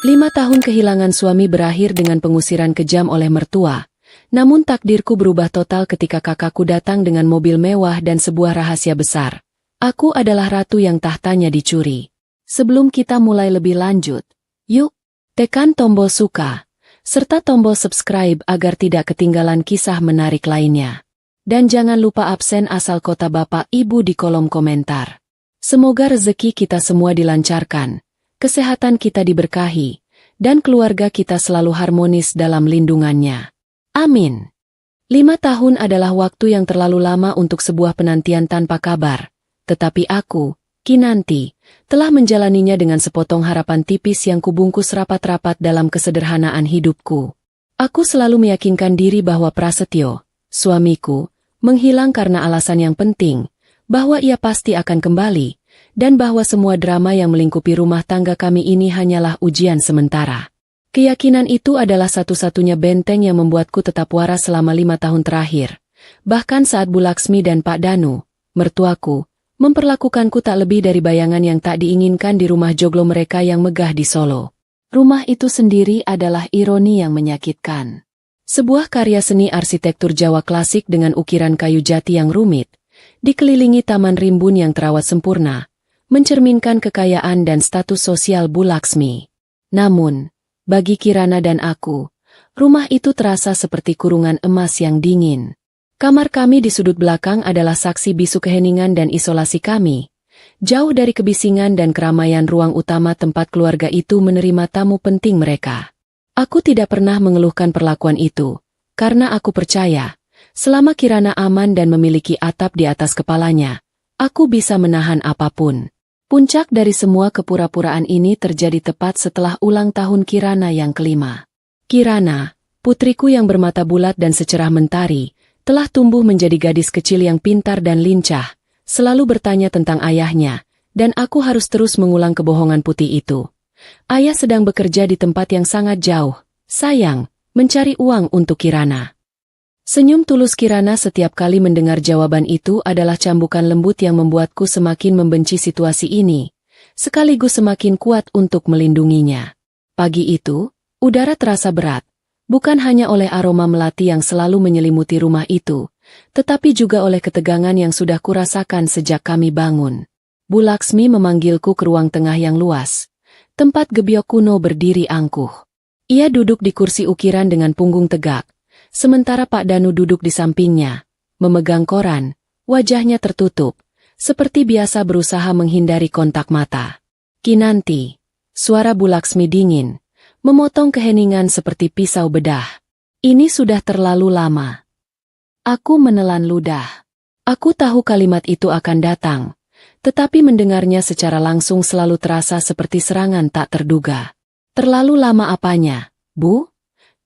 5 tahun kehilangan suami berakhir dengan pengusiran kejam oleh mertua. Namun takdirku berubah total ketika kakakku datang dengan mobil mewah dan sebuah rahasia besar. Aku adalah ratu yang tahtanya dicuri. Sebelum kita mulai lebih lanjut, yuk, tekan tombol suka, serta tombol subscribe agar tidak ketinggalan kisah menarik lainnya. Dan jangan lupa absen asal kota Bapak Ibu di kolom komentar. Semoga rezeki kita semua dilancarkan, kesehatan kita diberkahi, dan keluarga kita selalu harmonis dalam lindungannya. Amin. 5 tahun adalah waktu yang terlalu lama untuk sebuah penantian tanpa kabar. Tetapi aku, Kinanti, telah menjalaninya dengan sepotong harapan tipis yang kubungkus rapat-rapat dalam kesederhanaan hidupku. Aku selalu meyakinkan diri bahwa Prasetyo, suamiku, menghilang karena alasan yang penting, bahwa ia pasti akan kembali, dan bahwa semua drama yang melingkupi rumah tangga kami ini hanyalah ujian sementara. Keyakinan itu adalah satu-satunya benteng yang membuatku tetap waras selama 5 tahun terakhir. Bahkan saat Bu Laksmi dan Pak Danu, mertuaku, memperlakukanku tak lebih dari bayangan yang tak diinginkan di rumah joglo mereka yang megah di Solo. Rumah itu sendiri adalah ironi yang menyakitkan. Sebuah karya seni arsitektur Jawa klasik dengan ukiran kayu jati yang rumit, dikelilingi taman rimbun yang terawat sempurna, mencerminkan kekayaan dan status sosial Bu Laksmi. Namun, bagi Kirana dan aku, rumah itu terasa seperti kurungan emas yang dingin. Kamar kami di sudut belakang adalah saksi bisu keheningan dan isolasi kami. Jauh dari kebisingan dan keramaian ruang utama tempat keluarga itu menerima tamu penting mereka. Aku tidak pernah mengeluhkan perlakuan itu, karena aku percaya, selama Kirana aman dan memiliki atap di atas kepalanya, aku bisa menahan apapun. Puncak dari semua kepura-puraan ini terjadi tepat setelah ulang tahun Kirana yang kelima. Kirana, putriku yang bermata bulat dan secerah mentari, telah tumbuh menjadi gadis kecil yang pintar dan lincah, selalu bertanya tentang ayahnya, dan aku harus terus mengulang kebohongan putih itu. Ayah sedang bekerja di tempat yang sangat jauh, sayang, mencari uang untuk Kirana. Senyum tulus Kirana setiap kali mendengar jawaban itu adalah cambukan lembut yang membuatku semakin membenci situasi ini, sekaligus semakin kuat untuk melindunginya. Pagi itu, udara terasa berat, bukan hanya oleh aroma melati yang selalu menyelimuti rumah itu, tetapi juga oleh ketegangan yang sudah kurasakan sejak kami bangun. Bu Laksmi memanggilku ke ruang tengah yang luas, tempat gebyok kuno berdiri angkuh. Ia duduk di kursi ukiran dengan punggung tegak, sementara Pak Danu duduk di sampingnya, memegang koran, wajahnya tertutup, seperti biasa berusaha menghindari kontak mata. Kinanti, suara Bu Laksmi dingin, memotong keheningan seperti pisau bedah. Ini sudah terlalu lama. Aku menelan ludah. Aku tahu kalimat itu akan datang, tetapi mendengarnya secara langsung selalu terasa seperti serangan tak terduga. Terlalu lama apanya, Bu?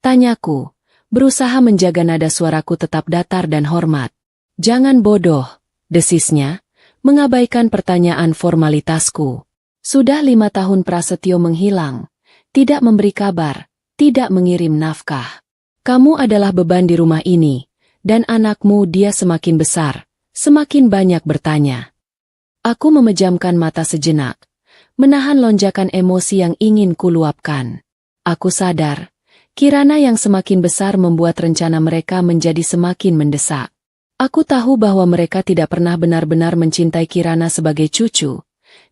Tanyaku, berusaha menjaga nada suaraku tetap datar dan hormat. Jangan bodoh, desisnya, mengabaikan pertanyaan formalitasku. Sudah 5 tahun Prasetyo menghilang, tidak memberi kabar, tidak mengirim nafkah. Kamu adalah beban di rumah ini, dan anakmu dia semakin besar, semakin banyak bertanya. Aku memejamkan mata sejenak, menahan lonjakan emosi yang ingin kuluapkan. Aku sadar, Kirana yang semakin besar membuat rencana mereka menjadi semakin mendesak. Aku tahu bahwa mereka tidak pernah benar-benar mencintai Kirana sebagai cucu.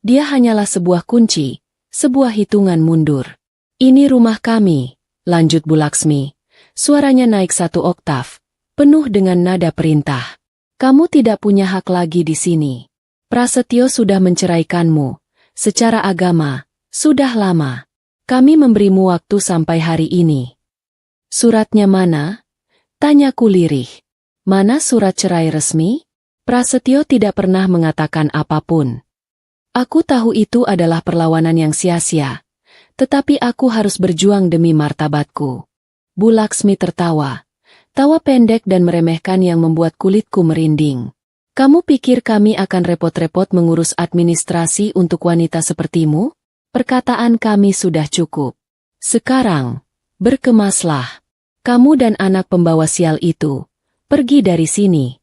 Dia hanyalah sebuah kunci, sebuah hitungan mundur. Ini rumah kami, lanjut Bu Laksmi. Suaranya naik 1 oktav, penuh dengan nada perintah. Kamu tidak punya hak lagi di sini. Prasetyo sudah menceraikanmu. Secara agama, sudah lama. Kami memberimu waktu sampai hari ini. Suratnya mana? Tanyaku lirih. Mana surat cerai resmi? Prasetyo tidak pernah mengatakan apapun. Aku tahu itu adalah perlawanan yang sia-sia, tetapi aku harus berjuang demi martabatku. Bu Laksmi tertawa, tawa pendek dan meremehkan yang membuat kulitku merinding. Kamu pikir kami akan repot-repot mengurus administrasi untuk wanita sepertimu? Perkataan kami sudah cukup. Sekarang, berkemaslah. Kamu dan anak pembawa sial itu, pergi dari sini.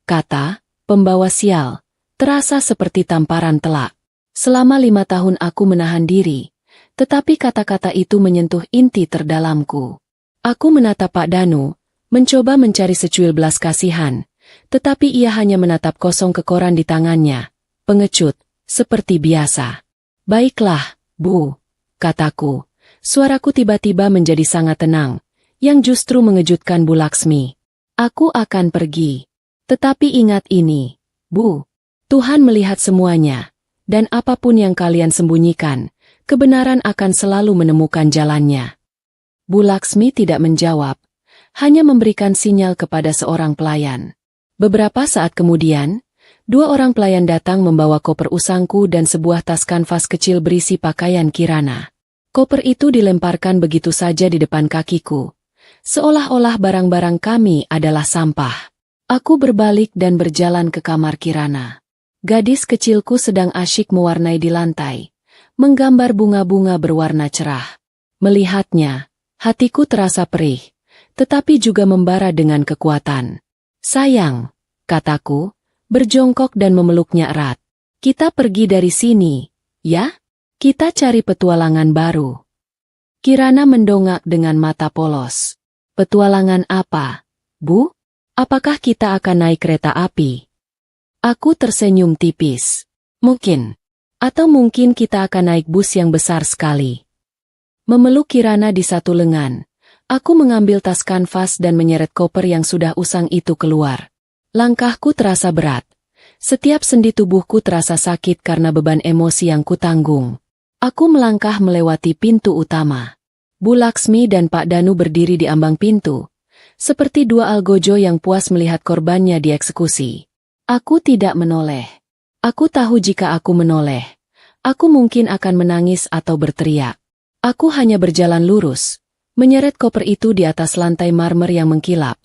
Kata, pembawa sial, terasa seperti tamparan telak. Selama 5 tahun aku menahan diri, Tetapi kata-kata itu menyentuh inti terdalamku. Aku menatap Pak Danu, mencoba mencari secuil belas kasihan, tetapi ia hanya menatap kosong ke koran di tangannya, pengecut, seperti biasa. Baiklah, Bu, kataku. Suaraku tiba-tiba menjadi sangat tenang, yang justru mengejutkan Bu Laksmi. Aku akan pergi. Tetapi ingat ini, Bu. Tuhan melihat semuanya, dan apapun yang kalian sembunyikan, kebenaran akan selalu menemukan jalannya. Bu Laksmi tidak menjawab, hanya memberikan sinyal kepada seorang pelayan. Beberapa saat kemudian, 2 orang pelayan datang membawa koper usangku dan sebuah tas kanvas kecil berisi pakaian Kirana. Koper itu dilemparkan begitu saja di depan kakiku, seolah-olah barang-barang kami adalah sampah. Aku berbalik dan berjalan ke kamar Kirana. Gadis kecilku sedang asyik mewarnai di lantai, menggambar bunga-bunga berwarna cerah. Melihatnya, hatiku terasa perih, tetapi juga membara dengan kekuatan. Sayang, kataku, berjongkok dan memeluknya erat. Kita pergi dari sini, ya? Kita cari petualangan baru. Kirana mendongak dengan mata polos. Petualangan apa, Bu? Apakah kita akan naik kereta api? Aku tersenyum tipis. Mungkin. Atau mungkin kita akan naik bus yang besar sekali. Memeluk Kirana di satu lengan, aku mengambil tas kanvas dan menyeret koper yang sudah usang itu keluar. Langkahku terasa berat. Setiap sendi tubuhku terasa sakit karena beban emosi yang kutanggung. Aku melangkah melewati pintu utama. Bu Laksmi dan Pak Danu berdiri di ambang pintu, seperti 2 algojo yang puas melihat korbannya dieksekusi. Aku tidak menoleh. Aku tahu jika aku menoleh, aku mungkin akan menangis atau berteriak. Aku hanya berjalan lurus, menyeret koper itu di atas lantai marmer yang mengkilap.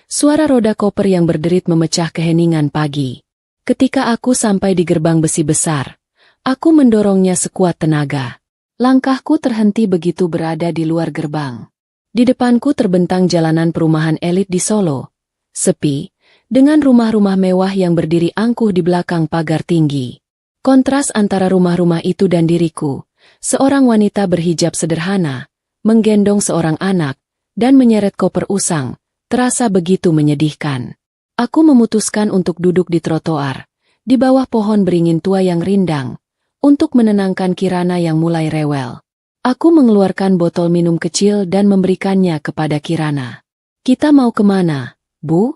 Suara roda koper yang berderit memecah keheningan pagi. Ketika aku sampai di gerbang besi besar, aku mendorongnya sekuat tenaga. Langkahku terhenti begitu berada di luar gerbang. Di depanku terbentang jalanan perumahan elit di Solo. Sepi, dengan rumah-rumah mewah yang berdiri angkuh di belakang pagar tinggi. Kontras antara rumah-rumah itu dan diriku, seorang wanita berhijab sederhana, menggendong seorang anak, dan menyeret koper usang, terasa begitu menyedihkan. Aku memutuskan untuk duduk di trotoar, di bawah pohon beringin tua yang rindang, untuk menenangkan Kirana yang mulai rewel. Aku mengeluarkan botol minum kecil dan memberikannya kepada Kirana. Kita mau kemana, Bu?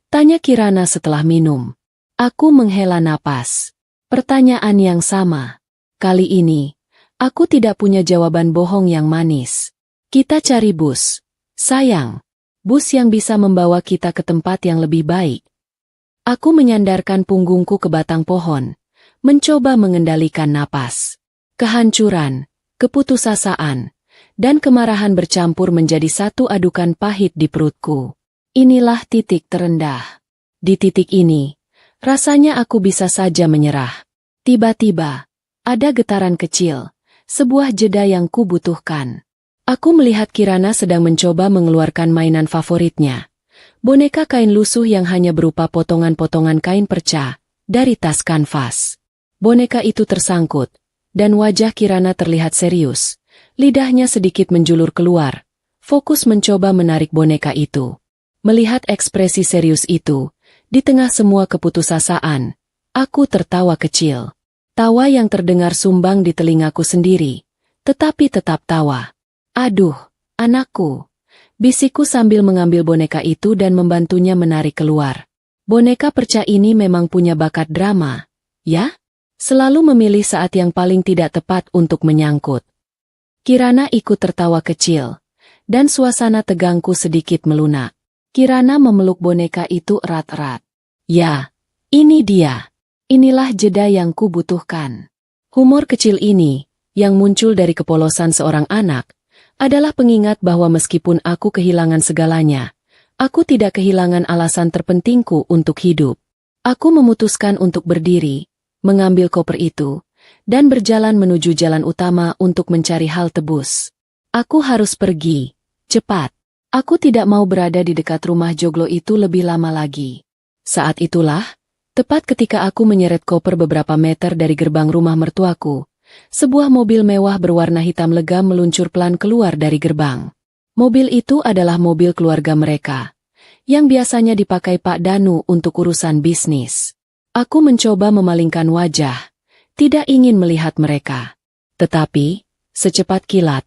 Tanya Kirana setelah minum. Aku menghela napas. Pertanyaan yang sama. Kali ini, aku tidak punya jawaban bohong yang manis. Kita cari bus. Sayang, bus yang bisa membawa kita ke tempat yang lebih baik. Aku menyandarkan punggungku ke batang pohon, mencoba mengendalikan napas. Kehancuran, keputusasaan, dan kemarahan bercampur menjadi satu adukan pahit di perutku. Inilah titik terendah. Di titik ini, rasanya aku bisa saja menyerah. Tiba-tiba, ada getaran kecil, sebuah jeda yang kubutuhkan. Aku melihat Kirana sedang mencoba mengeluarkan mainan favoritnya. Boneka kain lusuh yang hanya berupa potongan-potongan kain perca, dari tas kanvas. Boneka itu tersangkut, dan wajah Kirana terlihat serius. Lidahnya sedikit menjulur keluar, fokus mencoba menarik boneka itu. Melihat ekspresi serius itu, di tengah semua keputusasaan, aku tertawa kecil. Tawa yang terdengar sumbang di telingaku sendiri, tetapi tetap tawa. Aduh, anakku, bisikku sambil mengambil boneka itu dan membantunya menarik keluar. Boneka perca ini memang punya bakat drama, ya? Selalu memilih saat yang paling tidak tepat untuk menyangkut. Kirana ikut tertawa kecil, dan suasana tegangku sedikit melunak. Kirana memeluk boneka itu erat-erat. Ya, ini dia. Inilah jeda yang kubutuhkan. Humor kecil ini, yang muncul dari kepolosan seorang anak, adalah pengingat bahwa meskipun aku kehilangan segalanya, aku tidak kehilangan alasan terpentingku untuk hidup. Aku memutuskan untuk berdiri, mengambil koper itu, dan berjalan menuju jalan utama untuk mencari halte bus. Aku harus pergi, cepat. Aku tidak mau berada di dekat rumah joglo itu lebih lama lagi. Saat itulah, tepat ketika aku menyeret koper beberapa meter dari gerbang rumah mertuaku, sebuah mobil mewah berwarna hitam legam meluncur pelan keluar dari gerbang. Mobil itu adalah mobil keluarga mereka, yang biasanya dipakai Pak Danu untuk urusan bisnis. Aku mencoba memalingkan wajah, tidak ingin melihat mereka. Tetapi, secepat kilat,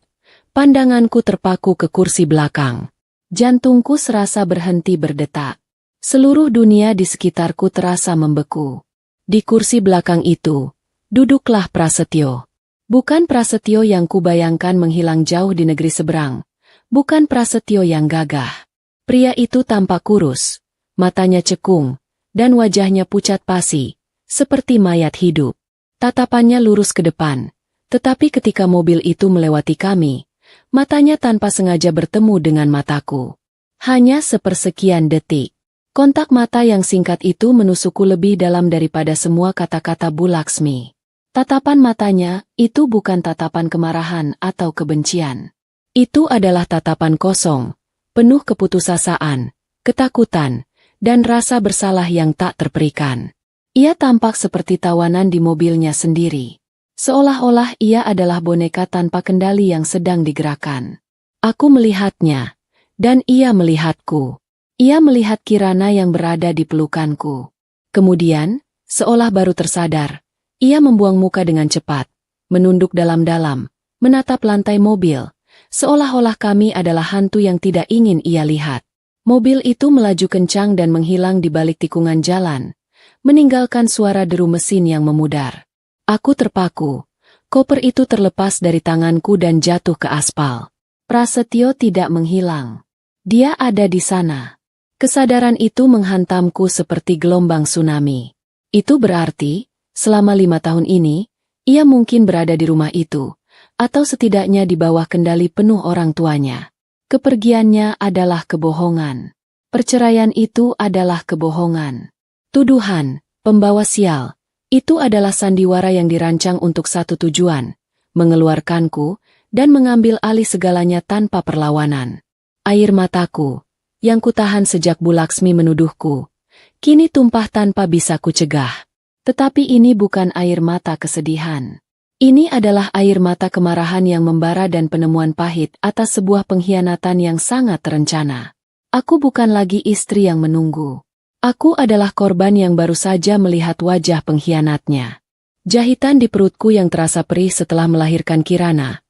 pandanganku terpaku ke kursi belakang. Jantungku serasa berhenti berdetak. Seluruh dunia di sekitarku terasa membeku. Di kursi belakang itu, duduklah Prasetyo. Bukan Prasetyo yang kubayangkan menghilang jauh di negeri seberang. Bukan Prasetyo yang gagah. Pria itu tampak kurus, matanya cekung, dan wajahnya pucat pasi, seperti mayat hidup. Tatapannya lurus ke depan, tetapi ketika mobil itu melewati kami, matanya tanpa sengaja bertemu dengan mataku. Hanya sepersekian detik. Kontak mata yang singkat itu menusukku lebih dalam daripada semua kata-kata Bu Laksmi. Tatapan matanya, itu bukan tatapan kemarahan atau kebencian. Itu adalah tatapan kosong, penuh keputusasaan, ketakutan, dan rasa bersalah yang tak terperikan. Ia tampak seperti tawanan di mobilnya sendiri. Seolah-olah ia adalah boneka tanpa kendali yang sedang digerakkan. Aku melihatnya, dan ia melihatku. Ia melihat Kirana yang berada di pelukanku. Kemudian, seolah baru tersadar, ia membuang muka dengan cepat, menunduk dalam-dalam, menatap lantai mobil, seolah-olah kami adalah hantu yang tidak ingin ia lihat. Mobil itu melaju kencang dan menghilang di balik tikungan jalan, meninggalkan suara deru mesin yang memudar. Aku terpaku, koper itu terlepas dari tanganku dan jatuh ke aspal. Prasetyo tidak menghilang. Dia ada di sana. Kesadaran itu menghantamku seperti gelombang tsunami. Itu berarti, selama 5 tahun ini, ia mungkin berada di rumah itu, atau setidaknya di bawah kendali penuh orang tuanya. Kepergiannya adalah kebohongan. Perceraian itu adalah kebohongan. Tuduhan, pembawa sial, itu adalah sandiwara yang dirancang untuk satu tujuan, mengeluarkanku, dan mengambil alih segalanya tanpa perlawanan. Air mataku, yang kutahan sejak Bu Laksmi menuduhku, kini tumpah tanpa bisa kucegah. Tetapi ini bukan air mata kesedihan. Ini adalah air mata kemarahan yang membara dan penemuan pahit atas sebuah pengkhianatan yang sangat terencana. Aku bukan lagi istri yang menunggu. Aku adalah korban yang baru saja melihat wajah pengkhianatnya. Jahitan di perutku yang terasa perih setelah melahirkan Kirana,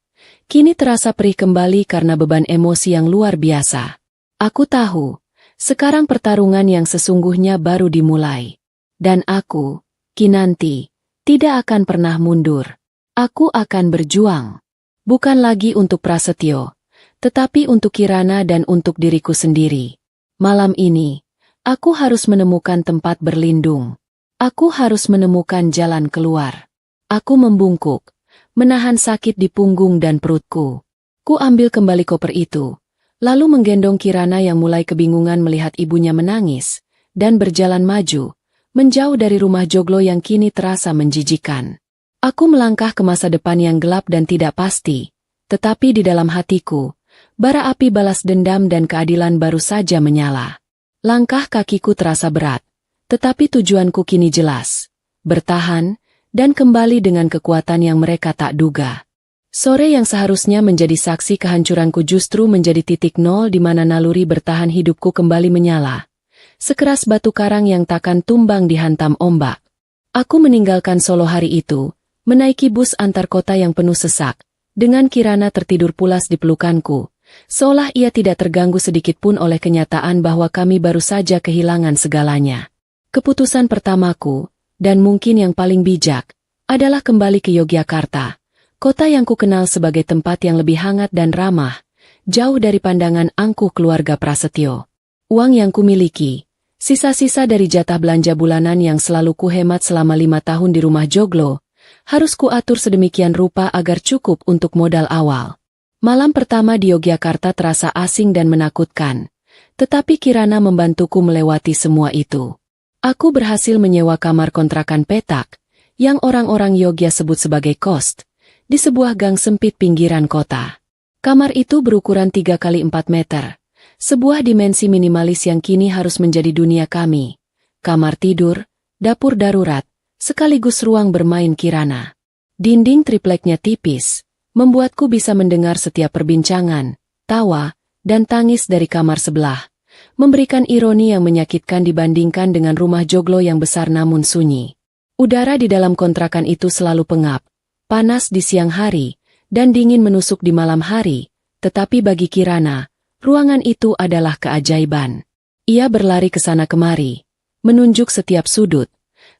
kini terasa perih kembali karena beban emosi yang luar biasa. Aku tahu, sekarang pertarungan yang sesungguhnya baru dimulai. Dan aku, Kinanti, tidak akan pernah mundur. Aku akan berjuang. Bukan lagi untuk Prasetyo, tetapi untuk Kirana dan untuk diriku sendiri. Malam ini, aku harus menemukan tempat berlindung. Aku harus menemukan jalan keluar. Aku membungkuk, menahan sakit di punggung dan perutku. Ku ambil kembali koper itu, lalu menggendong Kirana yang mulai kebingungan melihat ibunya menangis, dan berjalan maju, menjauh dari rumah joglo yang kini terasa menjijikan. Aku melangkah ke masa depan yang gelap dan tidak pasti, tetapi di dalam hatiku, bara api balas dendam dan keadilan baru saja menyala. Langkah kakiku terasa berat, tetapi tujuanku kini jelas, bertahan, dan kembali dengan kekuatan yang mereka tak duga. Sore yang seharusnya menjadi saksi kehancuranku justru menjadi titik nol di mana naluri bertahan hidupku kembali menyala. Sekeras batu karang yang takkan tumbang dihantam ombak. Aku meninggalkan Solo hari itu, menaiki bus antar kota yang penuh sesak, dengan Kirana tertidur pulas di pelukanku, seolah ia tidak terganggu sedikitpun oleh kenyataan bahwa kami baru saja kehilangan segalanya. Keputusan pertamaku, dan mungkin yang paling bijak, adalah kembali ke Yogyakarta. Kota yang kukenal sebagai tempat yang lebih hangat dan ramah, jauh dari pandangan angkuh keluarga Prasetyo. Uang yang kumiliki, sisa-sisa dari jatah belanja bulanan yang selalu kuhemat selama 5 tahun di rumah joglo, harus kuatur sedemikian rupa agar cukup untuk modal awal. Malam pertama di Yogyakarta terasa asing dan menakutkan, tetapi Kirana membantuku melewati semua itu. Aku berhasil menyewa kamar kontrakan petak, yang orang-orang Yogya sebut sebagai kost, di sebuah gang sempit pinggiran kota. Kamar itu berukuran 3 kali 4 meter, sebuah dimensi minimalis yang kini harus menjadi dunia kami. Kamar tidur, dapur darurat, sekaligus ruang bermain Kirana. Dinding tripleknya tipis, membuatku bisa mendengar setiap perbincangan, tawa, dan tangis dari kamar sebelah, memberikan ironi yang menyakitkan dibandingkan dengan rumah joglo yang besar namun sunyi. Udara di dalam kontrakan itu selalu pengap, panas di siang hari, dan dingin menusuk di malam hari, tetapi bagi Kirana, ruangan itu adalah keajaiban. Ia berlari ke sana kemari, menunjuk setiap sudut,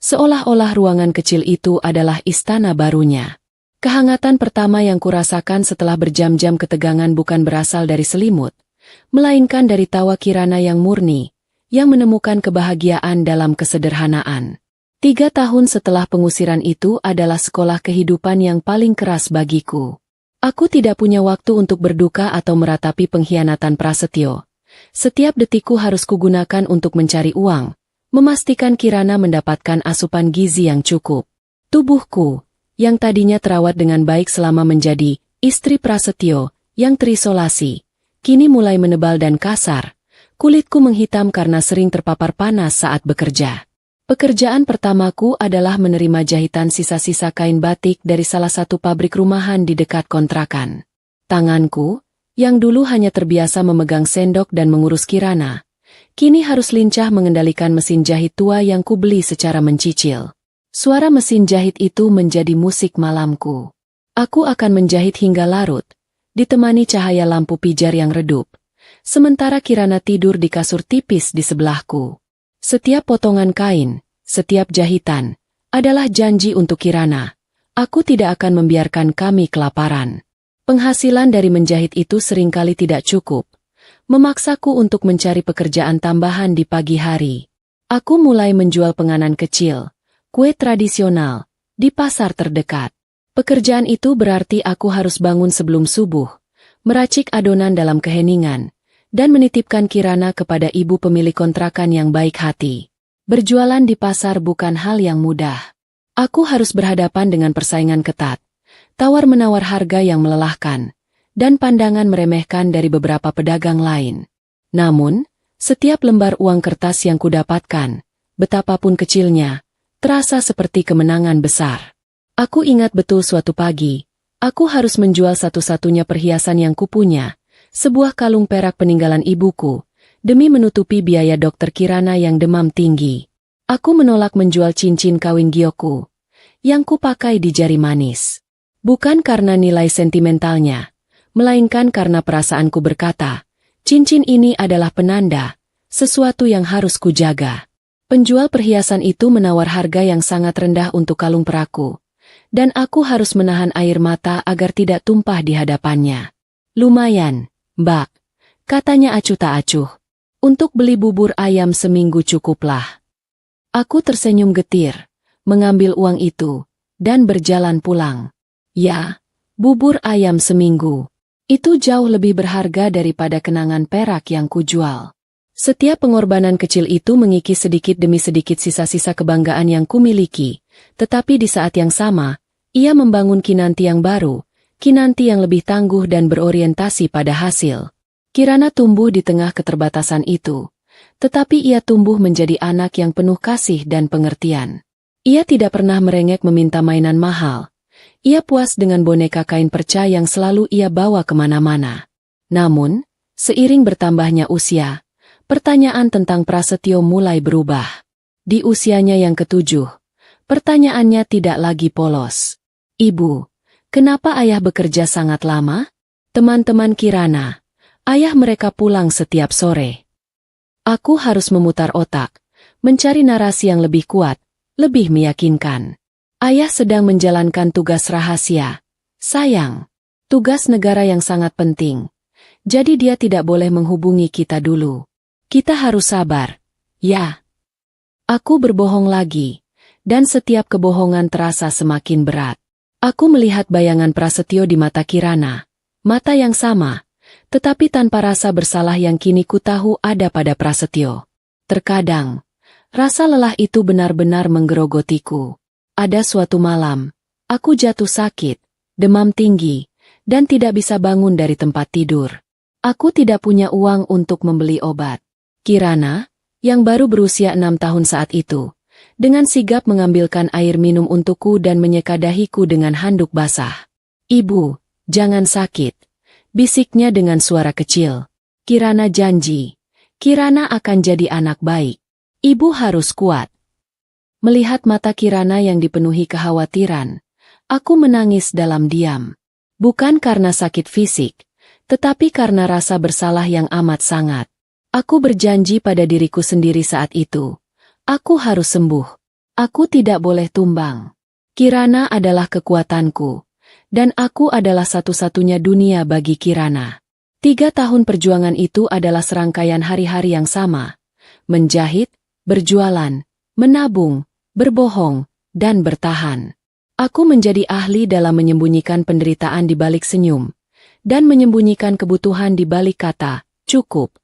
seolah-olah ruangan kecil itu adalah istana barunya. Kehangatan pertama yang kurasakan setelah berjam-jam ketegangan bukan berasal dari selimut, melainkan dari tawa Kirana yang murni, yang menemukan kebahagiaan dalam kesederhanaan. 3 tahun setelah pengusiran itu adalah sekolah kehidupan yang paling keras bagiku. Aku tidak punya waktu untuk berduka atau meratapi pengkhianatan Prasetyo. Setiap detikku harus kugunakan untuk mencari uang, memastikan Kirana mendapatkan asupan gizi yang cukup. Tubuhku, yang tadinya terawat dengan baik selama menjadi istri Prasetyo, yang terisolasi, kini mulai menebal dan kasar. Kulitku menghitam karena sering terpapar panas saat bekerja. Pekerjaan pertamaku adalah menerima jahitan sisa-sisa kain batik dari salah satu pabrik rumahan di dekat kontrakan. Tanganku, yang dulu hanya terbiasa memegang sendok dan mengurus Kirana, kini harus lincah mengendalikan mesin jahit tua yang kubeli secara mencicil. Suara mesin jahit itu menjadi musik malamku. Aku akan menjahit hingga larut, ditemani cahaya lampu pijar yang redup, sementara Kirana tidur di kasur tipis di sebelahku. Setiap potongan kain, setiap jahitan, adalah janji untuk Kirana. Aku tidak akan membiarkan kami kelaparan. Penghasilan dari menjahit itu seringkali tidak cukup, memaksaku untuk mencari pekerjaan tambahan di pagi hari. Aku mulai menjual penganan kecil, kue tradisional, di pasar terdekat. Pekerjaan itu berarti aku harus bangun sebelum subuh, meracik adonan dalam keheningan, dan menitipkan Kirana kepada ibu pemilik kontrakan yang baik hati. Berjualan di pasar bukan hal yang mudah. Aku harus berhadapan dengan persaingan ketat, tawar-menawar harga yang melelahkan, dan pandangan meremehkan dari beberapa pedagang lain. Namun, setiap lembar uang kertas yang kudapatkan, betapapun kecilnya, terasa seperti kemenangan besar. Aku ingat betul suatu pagi, aku harus menjual satu-satunya perhiasan yang kupunya, sebuah kalung perak peninggalan ibuku, demi menutupi biaya dokter Kirana yang demam tinggi. Aku menolak menjual cincin kawin gioku, yang kupakai di jari manis. Bukan karena nilai sentimentalnya, melainkan karena perasaanku berkata, cincin ini adalah penanda, sesuatu yang harus kujaga. Penjual perhiasan itu menawar harga yang sangat rendah untuk kalung perakku, dan aku harus menahan air mata agar tidak tumpah di hadapannya. Lumayan, Mbak, katanya acuh tak acuh. Untuk beli bubur ayam seminggu cukuplah. Aku tersenyum getir, mengambil uang itu, dan berjalan pulang. Ya, bubur ayam seminggu. Itu jauh lebih berharga daripada kenangan perak yang kujual. Setiap pengorbanan kecil itu mengikis sedikit demi sedikit sisa-sisa kebanggaan yang kumiliki, tetapi di saat yang sama, ia membangun kinanti yang baru, kinanti yang lebih tangguh dan berorientasi pada hasil. Kirana tumbuh di tengah keterbatasan itu, tetapi ia tumbuh menjadi anak yang penuh kasih dan pengertian. Ia tidak pernah merengek meminta mainan mahal. Ia puas dengan boneka kain perca yang selalu ia bawa kemana-mana. Namun, seiring bertambahnya usia, pertanyaan tentang Prasetyo mulai berubah. Di usianya yang ke-7, pertanyaannya tidak lagi polos. Ibu, kenapa ayah bekerja sangat lama? Teman-teman Kirana, ayah mereka pulang setiap sore. Aku harus memutar otak, mencari narasi yang lebih kuat, lebih meyakinkan. Ayah sedang menjalankan tugas rahasia. Sayang, tugas negara yang sangat penting. Jadi dia tidak boleh menghubungi kita dulu. Kita harus sabar. Ya. Aku berbohong lagi, dan setiap kebohongan terasa semakin berat. Aku melihat bayangan Prasetyo di mata Kirana, mata yang sama, tetapi tanpa rasa bersalah yang kini ku tahu ada pada Prasetyo. Terkadang, rasa lelah itu benar-benar menggerogotiku. Ada suatu malam, aku jatuh sakit, demam tinggi, dan tidak bisa bangun dari tempat tidur. Aku tidak punya uang untuk membeli obat. Kirana, yang baru berusia 6 tahun saat itu, Dengan sigap mengambilkan air minum untukku dan menyeka dahiku dengan handuk basah. "Ibu, jangan sakit," bisiknya dengan suara kecil. "Kirana janji. Kirana akan jadi anak baik. Ibu harus kuat." Melihat mata Kirana yang dipenuhi kekhawatiran, aku menangis dalam diam. Bukan karena sakit fisik, tetapi karena rasa bersalah yang amat sangat. Aku berjanji pada diriku sendiri saat itu. Aku harus sembuh. Aku tidak boleh tumbang. Kirana adalah kekuatanku, dan aku adalah satu-satunya dunia bagi Kirana. 3 tahun perjuangan itu adalah serangkaian hari-hari yang sama. Menjahit, berjualan, menabung, berbohong, dan bertahan. Aku menjadi ahli dalam menyembunyikan penderitaan di balik senyum, dan menyembunyikan kebutuhan di balik kata, "cukup."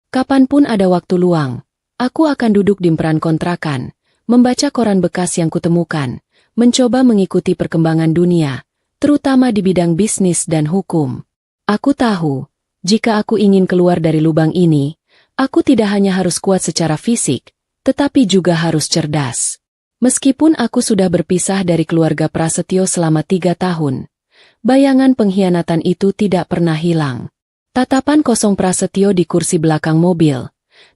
Kapanpun ada waktu luang, aku akan duduk di peran kontrakan, membaca koran bekas yang kutemukan, mencoba mengikuti perkembangan dunia, terutama di bidang bisnis dan hukum. Aku tahu, jika aku ingin keluar dari lubang ini, aku tidak hanya harus kuat secara fisik, tetapi juga harus cerdas. Meskipun aku sudah berpisah dari keluarga Prasetyo selama 3 tahun, bayangan pengkhianatan itu tidak pernah hilang. Tatapan kosong Prasetyo di kursi belakang mobil,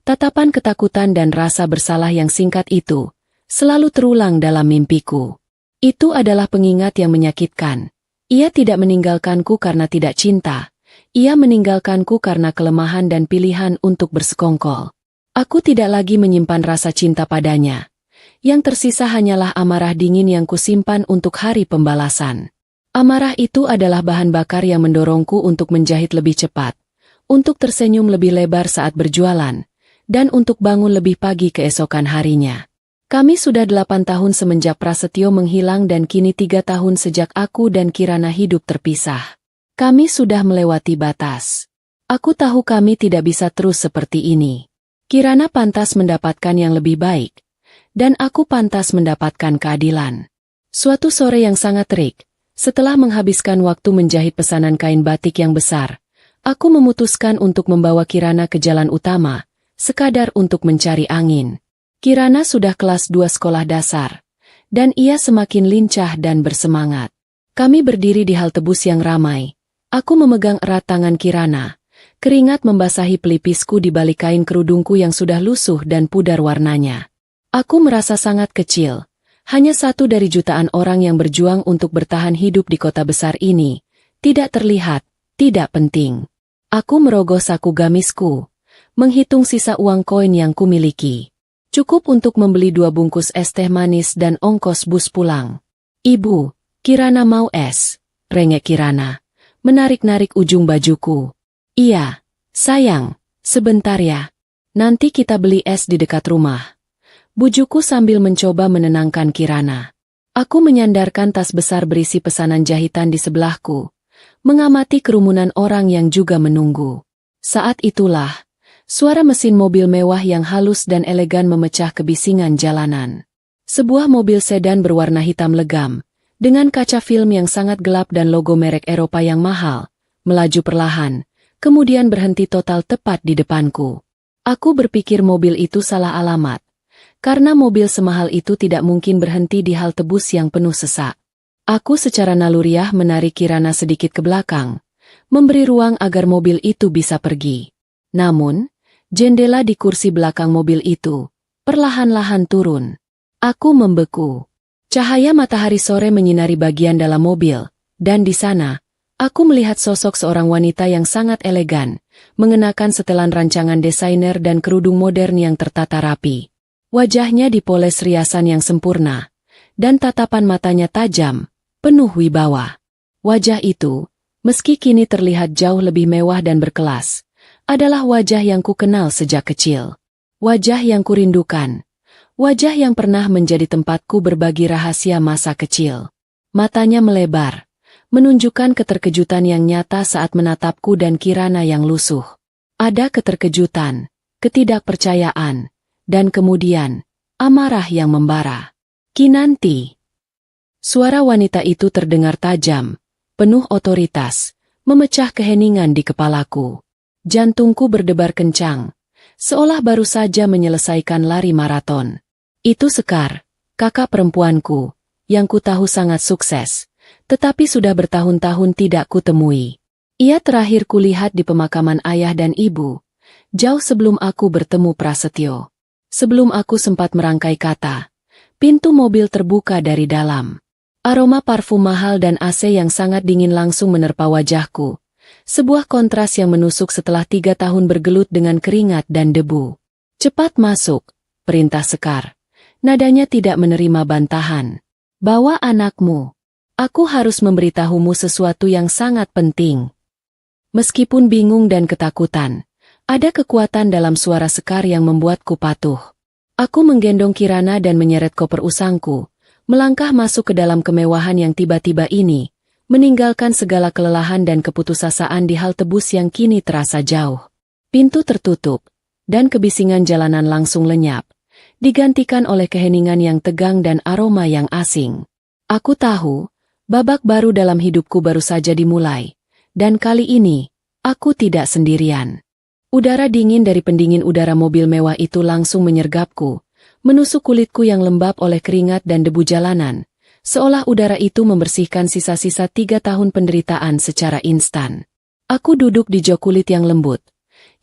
tatapan ketakutan dan rasa bersalah yang singkat itu, selalu terulang dalam mimpiku. Itu adalah pengingat yang menyakitkan. Ia tidak meninggalkanku karena tidak cinta. Ia meninggalkanku karena kelemahan dan pilihan untuk bersekongkol. Aku tidak lagi menyimpan rasa cinta padanya. Yang tersisa hanyalah amarah dingin yang kusimpan untuk hari pembalasan. Amarah itu adalah bahan bakar yang mendorongku untuk menjahit lebih cepat, untuk tersenyum lebih lebar saat berjualan, dan untuk bangun lebih pagi keesokan harinya. Kami sudah 8 tahun semenjak Prasetyo menghilang dan kini 3 tahun sejak aku dan Kirana hidup terpisah. Kami sudah melewati batas. Aku tahu kami tidak bisa terus seperti ini. Kirana pantas mendapatkan yang lebih baik, dan aku pantas mendapatkan keadilan. Suatu sore yang sangat terik, setelah menghabiskan waktu menjahit pesanan kain batik yang besar, aku memutuskan untuk membawa Kirana ke jalan utama, sekadar untuk mencari angin. Kirana sudah kelas 2 sekolah dasar, dan ia semakin lincah dan bersemangat. Kami berdiri di halte bus yang ramai. Aku memegang erat tangan Kirana. Keringat membasahi pelipisku di balik kain kerudungku yang sudah lusuh dan pudar warnanya. Aku merasa sangat kecil. Hanya satu dari jutaan orang yang berjuang untuk bertahan hidup di kota besar ini. Tidak terlihat, tidak penting. Aku merogoh saku gamisku, menghitung sisa uang koin yang kumiliki. Cukup untuk membeli 2 bungkus es teh manis dan ongkos bus pulang. "Ibu, Kirana mau es," rengek Kirana, menarik-narik ujung bajuku. "Iya, sayang, sebentar ya. Nanti kita beli es di dekat rumah," bujuku sambil mencoba menenangkan Kirana. Aku menyandarkan tas besar berisi pesanan jahitan di sebelahku, mengamati kerumunan orang yang juga menunggu. Saat itulah, suara mesin mobil mewah yang halus dan elegan memecah kebisingan jalanan. Sebuah mobil sedan berwarna hitam legam, dengan kaca film yang sangat gelap dan logo merek Eropa yang mahal, melaju perlahan, kemudian berhenti total tepat di depanku. Aku berpikir mobil itu salah alamat. Karena mobil semahal itu tidak mungkin berhenti di halte bus yang penuh sesak. Aku secara naluriah menarik Kirana sedikit ke belakang, memberi ruang agar mobil itu bisa pergi. Namun, jendela di kursi belakang mobil itu perlahan-lahan turun. Aku membeku. Cahaya matahari sore menyinari bagian dalam mobil, dan di sana, aku melihat sosok seorang wanita yang sangat elegan, mengenakan setelan rancangan desainer dan kerudung modern yang tertata rapi. Wajahnya dipoles riasan yang sempurna, dan tatapan matanya tajam, penuh wibawa. Wajah itu, meski kini terlihat jauh lebih mewah dan berkelas, adalah wajah yang kukenal sejak kecil. Wajah yang kurindukan. Wajah yang pernah menjadi tempatku berbagi rahasia masa kecil. Matanya melebar, menunjukkan keterkejutan yang nyata saat menatapku dan Kirana yang lusuh. Ada keterkejutan, ketidakpercayaan, dan kemudian, amarah yang membara. "Kinanti." Suara wanita itu terdengar tajam, penuh otoritas, memecah keheningan di kepalaku. Jantungku berdebar kencang, seolah baru saja menyelesaikan lari maraton. Itu Sekar, kakak perempuanku, yang ku tahu sangat sukses, tetapi sudah bertahun-tahun tidak kutemui. Ia terakhir kulihat di pemakaman ayah dan ibu, jauh sebelum aku bertemu Prasetyo. Sebelum aku sempat merangkai kata, pintu mobil terbuka dari dalam. Aroma parfum mahal dan AC yang sangat dingin langsung menerpa wajahku. Sebuah kontras yang menusuk setelah 3 tahun bergelut dengan keringat dan debu. Cepat masuk, perintah Sekar. Nadanya tidak menerima bantahan. Bawa anakmu. Aku harus memberitahumu sesuatu yang sangat penting. Meskipun bingung dan ketakutan, ada kekuatan dalam suara Sekar yang membuatku patuh. Aku menggendong Kirana dan menyeret koper usangku, melangkah masuk ke dalam kemewahan yang tiba-tiba ini, meninggalkan segala kelelahan dan keputusasaan di halte bus yang kini terasa jauh. Pintu tertutup, dan kebisingan jalanan langsung lenyap, digantikan oleh keheningan yang tegang dan aroma yang asing. Aku tahu, babak baru dalam hidupku baru saja dimulai, dan kali ini, aku tidak sendirian. Udara dingin dari pendingin udara mobil mewah itu langsung menyergapku, menusuk kulitku yang lembab oleh keringat dan debu jalanan, seolah udara itu membersihkan sisa-sisa 3 tahun penderitaan secara instan. Aku duduk di jok kulit yang lembut,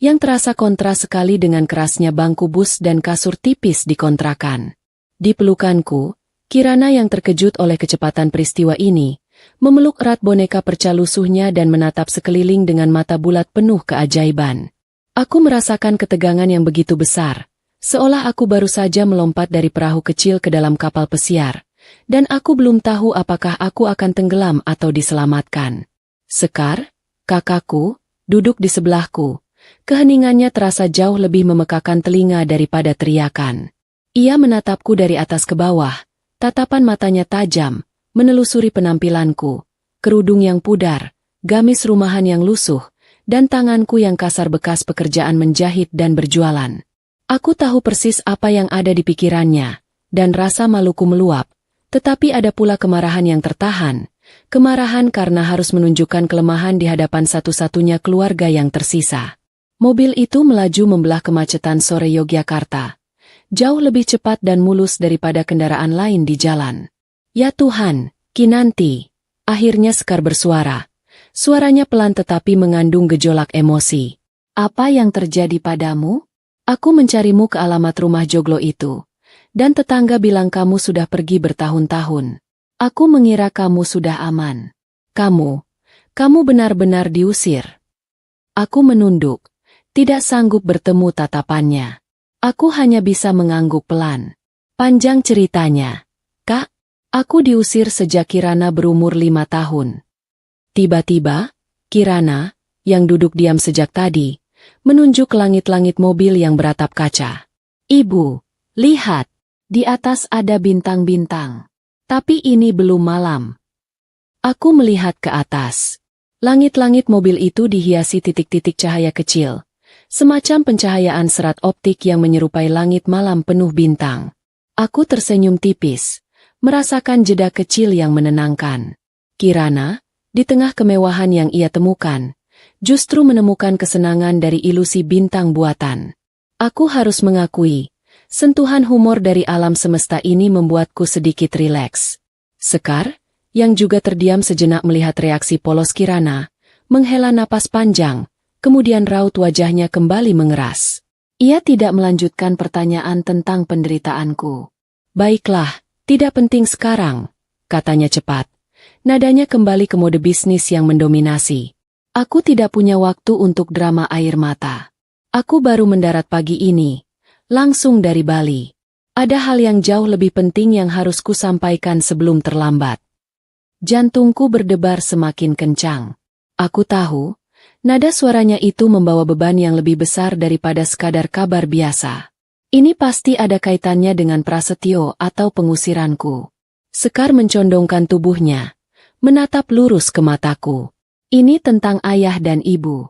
yang terasa kontras sekali dengan kerasnya bangku bus dan kasur tipis di kontrakan. Di pelukanku, Kirana yang terkejut oleh kecepatan peristiwa ini, memeluk erat boneka perca lusuhnya dan menatap sekeliling dengan mata bulat penuh keajaiban. Aku merasakan ketegangan yang begitu besar, seolah aku baru saja melompat dari perahu kecil ke dalam kapal pesiar, dan aku belum tahu apakah aku akan tenggelam atau diselamatkan. Sekar, kakakku, duduk di sebelahku. Keheningannya terasa jauh lebih memekakan telinga daripada teriakan. Ia menatapku dari atas ke bawah, tatapan matanya tajam, menelusuri penampilanku, kerudung yang pudar, gamis rumahan yang lusuh, dan tanganku yang kasar bekas pekerjaan menjahit dan berjualan. Aku tahu persis apa yang ada di pikirannya, dan rasa maluku meluap, tetapi ada pula kemarahan yang tertahan, kemarahan karena harus menunjukkan kelemahan di hadapan satu-satunya keluarga yang tersisa. Mobil itu melaju membelah kemacetan sore Yogyakarta, jauh lebih cepat dan mulus daripada kendaraan lain di jalan. Ya Tuhan, Kinanti, akhirnya Sekar bersuara. Suaranya pelan tetapi mengandung gejolak emosi. Apa yang terjadi padamu? Aku mencarimu ke alamat rumah joglo itu, dan tetangga bilang kamu sudah pergi bertahun-tahun. Aku mengira kamu sudah aman. Kamu benar-benar diusir. Aku menunduk. Tidak sanggup bertemu tatapannya. Aku hanya bisa mengangguk pelan. Panjang ceritanya. Kak, aku diusir sejak Kirana berumur 5 tahun. Tiba-tiba, Kirana, yang duduk diam sejak tadi, menunjuk ke langit-langit mobil yang beratap kaca. Ibu, lihat, di atas ada bintang-bintang. Tapi ini belum malam. Aku melihat ke atas. Langit-langit mobil itu dihiasi titik-titik cahaya kecil. Semacam pencahayaan serat optik yang menyerupai langit malam penuh bintang. Aku tersenyum tipis, merasakan jeda kecil yang menenangkan. Kirana, di tengah kemewahan yang ia temukan, justru menemukan kesenangan dari ilusi bintang buatan. Aku harus mengakui, sentuhan humor dari alam semesta ini membuatku sedikit rileks. Sekar, yang juga terdiam sejenak melihat reaksi polos Kirana, menghela napas panjang, kemudian raut wajahnya kembali mengeras. Ia tidak melanjutkan pertanyaan tentang penderitaanku. Baiklah, tidak penting sekarang, katanya cepat. Nadanya kembali ke mode bisnis yang mendominasi. Aku tidak punya waktu untuk drama air mata. Aku baru mendarat pagi ini, langsung dari Bali. Ada hal yang jauh lebih penting yang harus kusampaikan sebelum terlambat. Jantungku berdebar semakin kencang. Aku tahu, nada suaranya itu membawa beban yang lebih besar daripada sekadar kabar biasa. Ini pasti ada kaitannya dengan Prasetyo atau pengusiranku. Sekar mencondongkan tubuhnya, menatap lurus ke mataku. Ini tentang ayah dan ibu.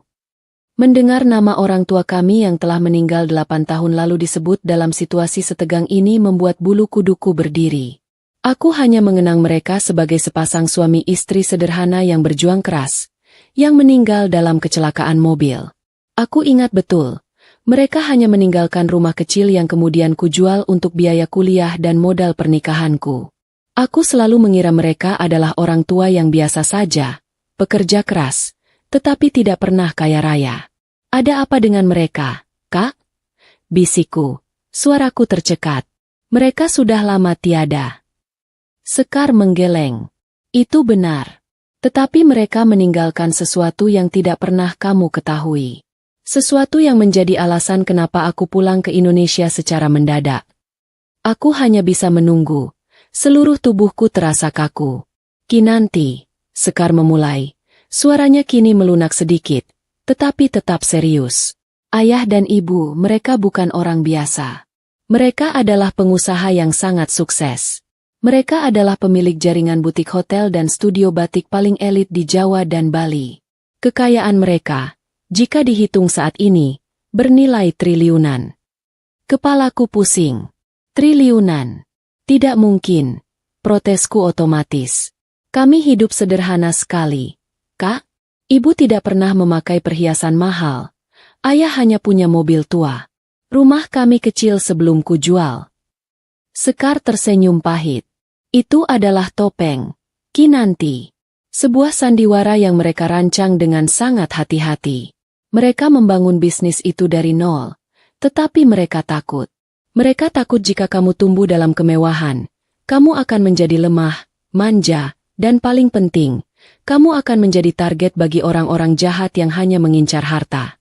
Mendengar nama orang tua kami yang telah meninggal 8 tahun lalu disebut dalam situasi setegang ini membuat bulu kuduku berdiri. Aku hanya mengenang mereka sebagai sepasang suami istri sederhana yang berjuang keras, yang meninggal dalam kecelakaan mobil. Aku ingat betul, Mereka hanya meninggalkan rumah kecil yang kemudian kujual untuk biaya kuliah dan modal pernikahanku. Aku selalu mengira mereka adalah orang tua yang biasa saja, pekerja keras, tetapi tidak pernah kaya raya. Ada apa dengan mereka, Kak? Bisikku. Suaraku tercekat. Mereka sudah lama tiada. Sekar menggeleng. Itu benar. Tetapi mereka meninggalkan sesuatu yang tidak pernah kamu ketahui. Sesuatu yang menjadi alasan kenapa aku pulang ke Indonesia secara mendadak. Aku hanya bisa menunggu. Seluruh tubuhku terasa kaku. Kinanti, Sekar memulai. Suaranya kini melunak sedikit, tetapi tetap serius. Ayah dan ibu mereka bukan orang biasa. Mereka adalah pengusaha yang sangat sukses. Mereka adalah pemilik jaringan butik hotel dan studio batik paling elit di Jawa dan Bali. Kekayaan mereka, jika dihitung saat ini, bernilai triliunan. Kepalaku pusing. Triliunan. Tidak mungkin. Protesku otomatis. Kami hidup sederhana sekali. Kak, ibu tidak pernah memakai perhiasan mahal. Ayah hanya punya mobil tua. Rumah kami kecil sebelum kujual. Sekar tersenyum pahit. Itu adalah topeng. Kinanti. Sebuah sandiwara yang mereka rancang dengan sangat hati-hati. Mereka membangun bisnis itu dari nol. Tetapi mereka takut. Mereka takut jika kamu tumbuh dalam kemewahan. Kamu akan menjadi lemah, manja, dan paling penting, kamu akan menjadi target bagi orang-orang jahat yang hanya mengincar harta.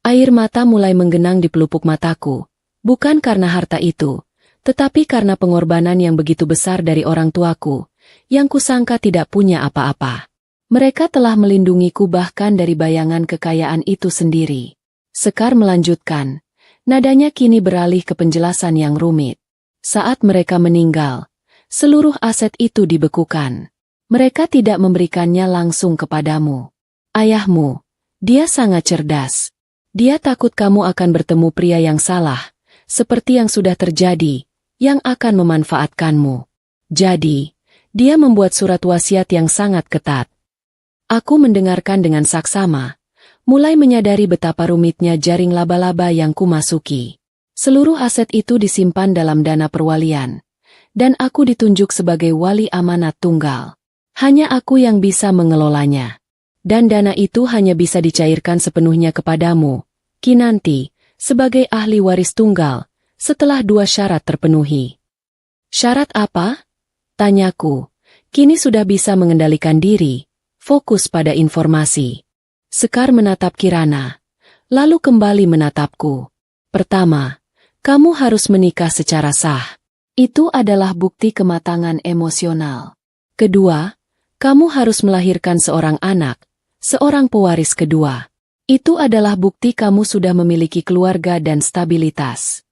Air mata mulai menggenang di pelupuk mataku, bukan karena harta itu, tetapi karena pengorbanan yang begitu besar dari orang tuaku, yang kusangka tidak punya apa-apa. Mereka telah melindungiku bahkan dari bayangan kekayaan itu sendiri. Sekar melanjutkan, nadanya kini beralih ke penjelasan yang rumit. Saat mereka meninggal, seluruh aset itu dibekukan. Mereka tidak memberikannya langsung kepadamu. Ayahmu, dia sangat cerdas. Dia takut kamu akan bertemu pria yang salah, seperti yang sudah terjadi, yang akan memanfaatkanmu. Jadi, dia membuat surat wasiat yang sangat ketat. Aku mendengarkan dengan saksama, mulai menyadari betapa rumitnya jaring laba-laba yang kumasuki. Seluruh aset itu disimpan dalam dana perwalian, dan aku ditunjuk sebagai wali amanat tunggal. Hanya aku yang bisa mengelolanya. Dan dana itu hanya bisa dicairkan sepenuhnya kepadamu, Kinanti, sebagai ahli waris tunggal, setelah 2 syarat terpenuhi. Syarat apa? Tanyaku. Kini sudah bisa mengendalikan diri, fokus pada informasi. Sekar menatap Kirana, lalu kembali menatapku. Pertama, kamu harus menikah secara sah. Itu adalah bukti kematangan emosional. Kedua, kamu harus melahirkan seorang anak, seorang pewaris kedua. Itu adalah bukti kamu sudah memiliki keluarga dan stabilitas.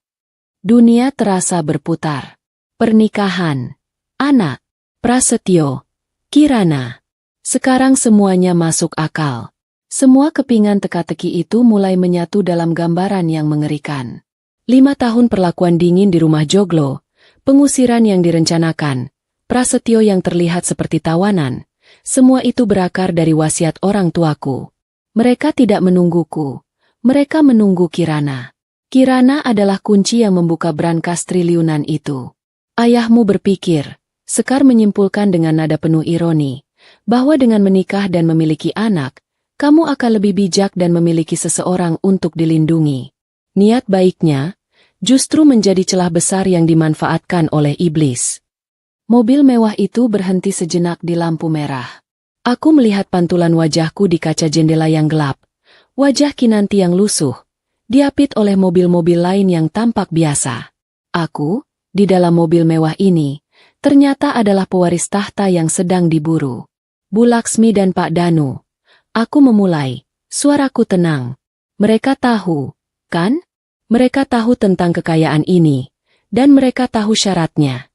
Dunia terasa berputar. Pernikahan, anak, Prasetyo, Kirana. Sekarang semuanya masuk akal. Semua kepingan teka-teki itu mulai menyatu dalam gambaran yang mengerikan. 5 tahun perlakuan dingin di rumah joglo, pengusiran yang direncanakan, Prasetyo yang terlihat seperti tawanan, semua itu berakar dari wasiat orang tuaku. Mereka tidak menungguku, mereka menunggu Kirana. Kirana adalah kunci yang membuka brankas triliunan itu. Ayahmu berpikir, Sekar menyimpulkan dengan nada penuh ironi, bahwa dengan menikah dan memiliki anak, kamu akan lebih bijak dan memiliki seseorang untuk dilindungi. Niat baiknya justru menjadi celah besar yang dimanfaatkan oleh iblis. Mobil mewah itu berhenti sejenak di lampu merah. Aku melihat pantulan wajahku di kaca jendela yang gelap. Wajah Kinanti yang lusuh, diapit oleh mobil-mobil lain yang tampak biasa. Aku, di dalam mobil mewah ini, ternyata adalah pewaris tahta yang sedang diburu. Bu Laksmi dan Pak Danu. Aku memulai, suaraku tenang. Mereka tahu, kan? Mereka tahu tentang kekayaan ini, dan mereka tahu syaratnya.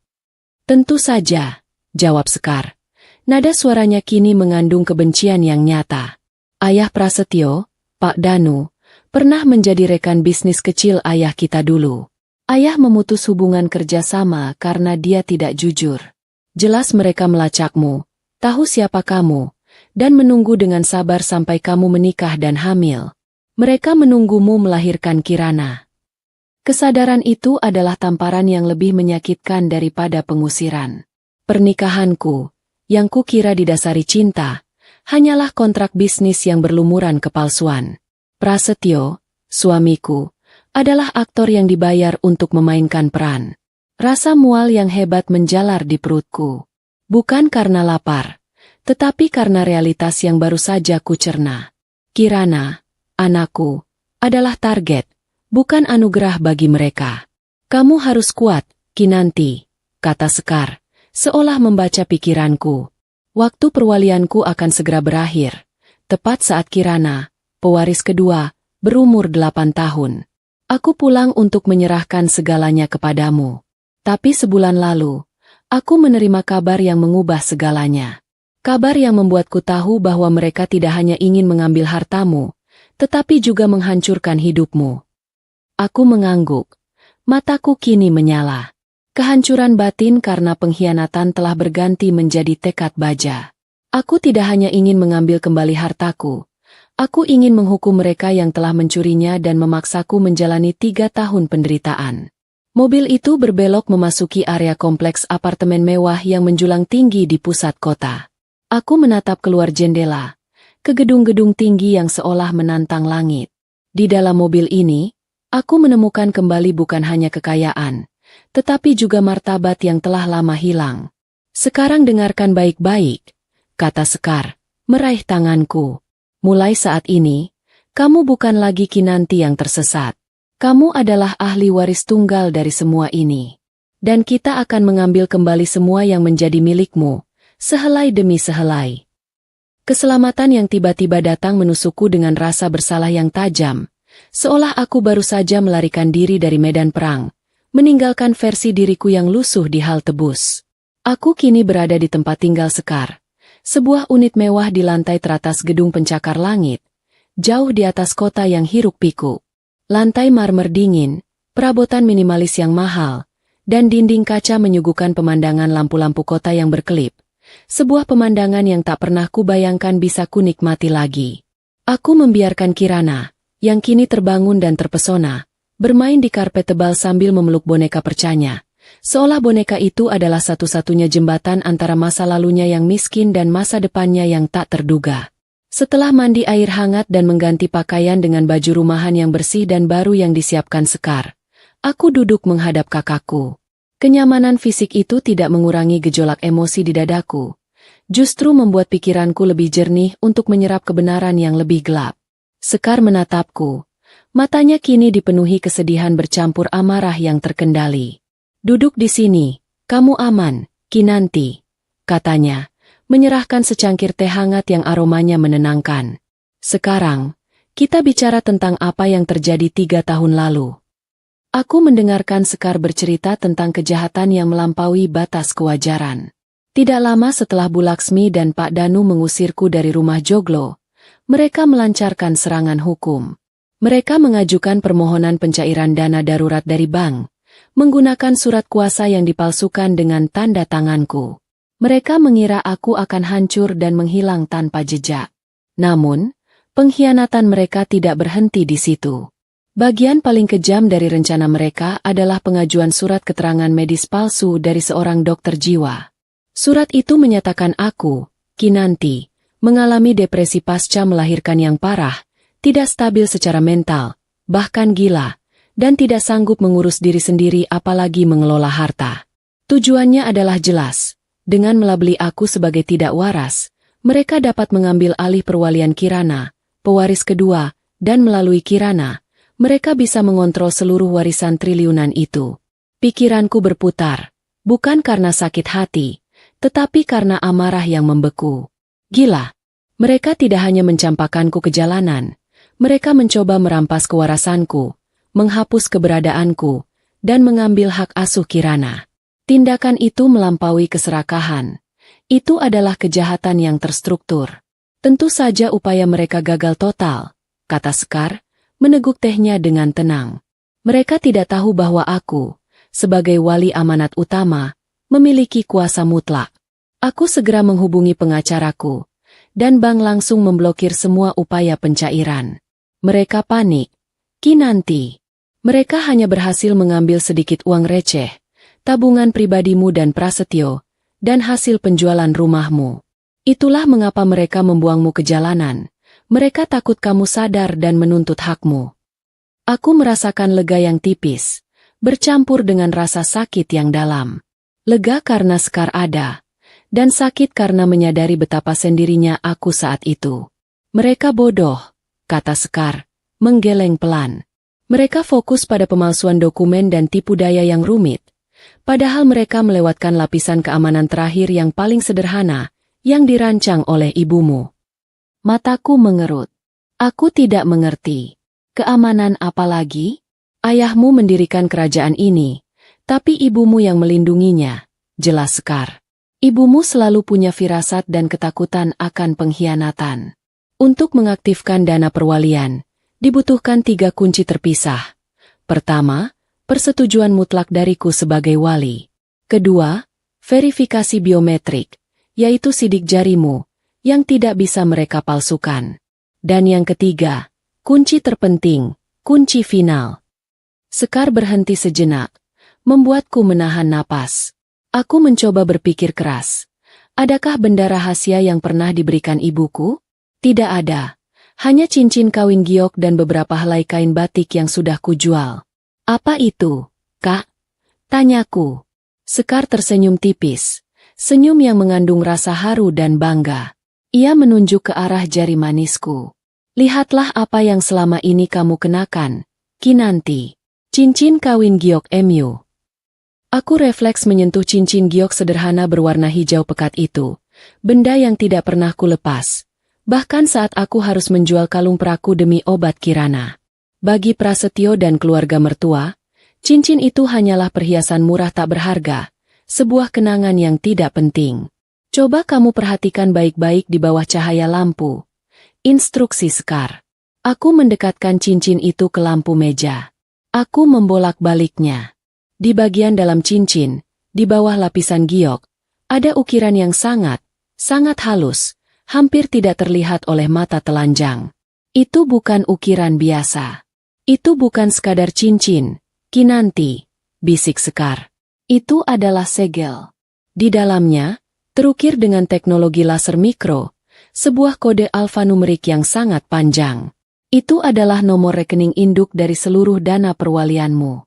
Tentu saja, jawab Sekar. Nada suaranya kini mengandung kebencian yang nyata. Ayah Prasetyo, Pak Danu, pernah menjadi rekan bisnis kecil ayah kita dulu. Ayah memutus hubungan kerjasama karena dia tidak jujur. Jelas mereka melacakmu, tahu siapa kamu, dan menunggu dengan sabar sampai kamu menikah dan hamil. Mereka menunggumu melahirkan Kirana. Kesadaran itu adalah tamparan yang lebih menyakitkan daripada pengusiran. Pernikahanku, yang kukira didasari cinta, hanyalah kontrak bisnis yang berlumuran kepalsuan. Prasetyo, suamiku, adalah aktor yang dibayar untuk memainkan peran. Rasa mual yang hebat menjalar di perutku. Bukan karena lapar, tetapi karena realitas yang baru saja kucerna. Kirana, anakku, adalah target, bukan anugerah bagi mereka. Kamu harus kuat, Kinanti, kata Sekar, seolah membaca pikiranku. Waktu perwalianku akan segera berakhir, tepat saat Kirana, pewaris kedua, berumur 8 tahun. Aku pulang untuk menyerahkan segalanya kepadamu. Tapi sebulan lalu, aku menerima kabar yang mengubah segalanya. Kabar yang membuatku tahu bahwa mereka tidak hanya ingin mengambil hartamu, tetapi juga menghancurkan hidupmu. Aku mengangguk. Mataku kini menyala. Kehancuran batin karena pengkhianatan telah berganti menjadi tekad baja. Aku tidak hanya ingin mengambil kembali hartaku. Aku ingin menghukum mereka yang telah mencurinya dan memaksaku menjalani 3 tahun penderitaan. Mobil itu berbelok memasuki area kompleks apartemen mewah yang menjulang tinggi di pusat kota. Aku menatap keluar jendela, ke gedung-gedung tinggi yang seolah menantang langit. Di dalam mobil ini, aku menemukan kembali bukan hanya kekayaan, tetapi juga martabat yang telah lama hilang. Sekarang dengarkan baik-baik, kata Sekar, meraih tanganku. Mulai saat ini, kamu bukan lagi Kinanti yang tersesat. Kamu adalah ahli waris tunggal dari semua ini. Dan kita akan mengambil kembali semua yang menjadi milikmu, sehelai demi sehelai. Keselamatan yang tiba-tiba datang menusukku dengan rasa bersalah yang tajam, seolah aku baru saja melarikan diri dari medan perang, meninggalkan versi diriku yang lusuh di hal tebus. Aku kini berada di tempat tinggal Sekar, sebuah unit mewah di lantai teratas gedung pencakar langit, jauh di atas kota yang hiruk-pikuk. Lantai marmer dingin, perabotan minimalis yang mahal, dan dinding kaca menyuguhkan pemandangan lampu-lampu kota yang berkelip. Sebuah pemandangan yang tak pernah kubayangkan bisa kunikmati lagi. Aku membiarkan Kirana, yang kini terbangun dan terpesona, bermain di karpet tebal sambil memeluk boneka percanya, seolah boneka itu adalah satu-satunya jembatan antara masa lalunya yang miskin dan masa depannya yang tak terduga. Setelah mandi air hangat dan mengganti pakaian dengan baju rumahan yang bersih dan baru yang disiapkan Sekar, aku duduk menghadap kakakku. Kenyamanan fisik itu tidak mengurangi gejolak emosi di dadaku, justru membuat pikiranku lebih jernih untuk menyerap kebenaran yang lebih gelap. Sekar menatapku, matanya kini dipenuhi kesedihan bercampur amarah yang terkendali. Duduk di sini, kamu aman, Kinanti, katanya, menyerahkan secangkir teh hangat yang aromanya menenangkan. Sekarang, kita bicara tentang apa yang terjadi 3 tahun lalu. Aku mendengarkan Sekar bercerita tentang kejahatan yang melampaui batas kewajaran. Tidak lama setelah Bu Laksmi dan Pak Danu mengusirku dari rumah joglo, mereka melancarkan serangan hukum. Mereka mengajukan permohonan pencairan dana darurat dari bank, menggunakan surat kuasa yang dipalsukan dengan tanda tanganku. Mereka mengira aku akan hancur dan menghilang tanpa jejak. Namun, pengkhianatan mereka tidak berhenti di situ. Bagian paling kejam dari rencana mereka adalah pengajuan surat keterangan medis palsu dari seorang dokter jiwa. Surat itu menyatakan aku, Kinanti, mengalami depresi pasca melahirkan yang parah, tidak stabil secara mental, bahkan gila, dan tidak sanggup mengurus diri sendiri apalagi mengelola harta. Tujuannya adalah jelas. Dengan melabeli aku sebagai tidak waras, mereka dapat mengambil alih perwalian Kirana, pewaris kedua, dan melalui Kirana, mereka bisa mengontrol seluruh warisan triliunan itu. Pikiranku berputar, bukan karena sakit hati, tetapi karena amarah yang membeku. Gila, mereka tidak hanya mencampakkanku ke jalanan, mereka mencoba merampas kewarasanku, menghapus keberadaanku, dan mengambil hak asuh Kirana. Tindakan itu melampaui keserakahan. Itu adalah kejahatan yang terstruktur. Tentu saja upaya mereka gagal total, kata Sekar, meneguk tehnya dengan tenang. Mereka tidak tahu bahwa aku, sebagai wali amanat utama, memiliki kuasa mutlak. Aku segera menghubungi pengacaraku, dan bank langsung memblokir semua upaya pencairan. Mereka panik. Kinanti. Mereka hanya berhasil mengambil sedikit uang receh, tabungan pribadimu dan Prasetyo, dan hasil penjualan rumahmu. Itulah mengapa mereka membuangmu ke jalanan. Mereka takut kamu sadar dan menuntut hakmu. Aku merasakan lega yang tipis, bercampur dengan rasa sakit yang dalam. Lega karena Sekar ada, dan sakit karena menyadari betapa sendirinya aku saat itu. Mereka bodoh, kata Sekar, menggeleng pelan. Mereka fokus pada pemalsuan dokumen dan tipu daya yang rumit, padahal mereka melewatkan lapisan keamanan terakhir yang paling sederhana, yang dirancang oleh ibumu. Mataku mengerut. Aku tidak mengerti. Keamanan apa lagi? Ayahmu mendirikan kerajaan ini, tapi ibumu yang melindunginya, jelas Sekar. Ibumu selalu punya firasat dan ketakutan akan pengkhianatan. Untuk mengaktifkan dana perwalian, dibutuhkan 3 kunci terpisah. Pertama, persetujuan mutlak dariku sebagai wali. Kedua, verifikasi biometrik, yaitu sidik jarimu, yang tidak bisa mereka palsukan. Dan yang ketiga, kunci terpenting, kunci final. Sekar berhenti sejenak, membuatku menahan napas. Aku mencoba berpikir keras. Adakah benda rahasia yang pernah diberikan ibuku? Tidak ada. Hanya cincin kawin giok dan beberapa helai kain batik yang sudah kujual. Apa itu, Kak? Tanyaku. Sekar tersenyum tipis. Senyum yang mengandung rasa haru dan bangga. Ia menunjuk ke arah jari manisku. Lihatlah apa yang selama ini kamu kenakan, Kinanti. Cincin kawin giok MU. Aku refleks menyentuh cincin giok sederhana berwarna hijau pekat itu. Benda yang tidak pernah kulepas. Bahkan saat aku harus menjual kalung peraku demi obat Kirana. Bagi Prasetyo dan keluarga mertua, cincin itu hanyalah perhiasan murah tak berharga, sebuah kenangan yang tidak penting. Coba kamu perhatikan baik-baik di bawah cahaya lampu. Instruksi Sekar. Aku mendekatkan cincin itu ke lampu meja. Aku membolak-baliknya. Di bagian dalam cincin, di bawah lapisan giok, ada ukiran yang sangat halus. Hampir tidak terlihat oleh mata telanjang. Itu bukan ukiran biasa. Itu bukan sekadar cincin, Kinanti, bisik Sekar. Itu adalah segel. Di dalamnya, terukir dengan teknologi laser mikro, sebuah kode alfanumerik yang sangat panjang. Itu adalah nomor rekening induk dari seluruh dana perwalianmu.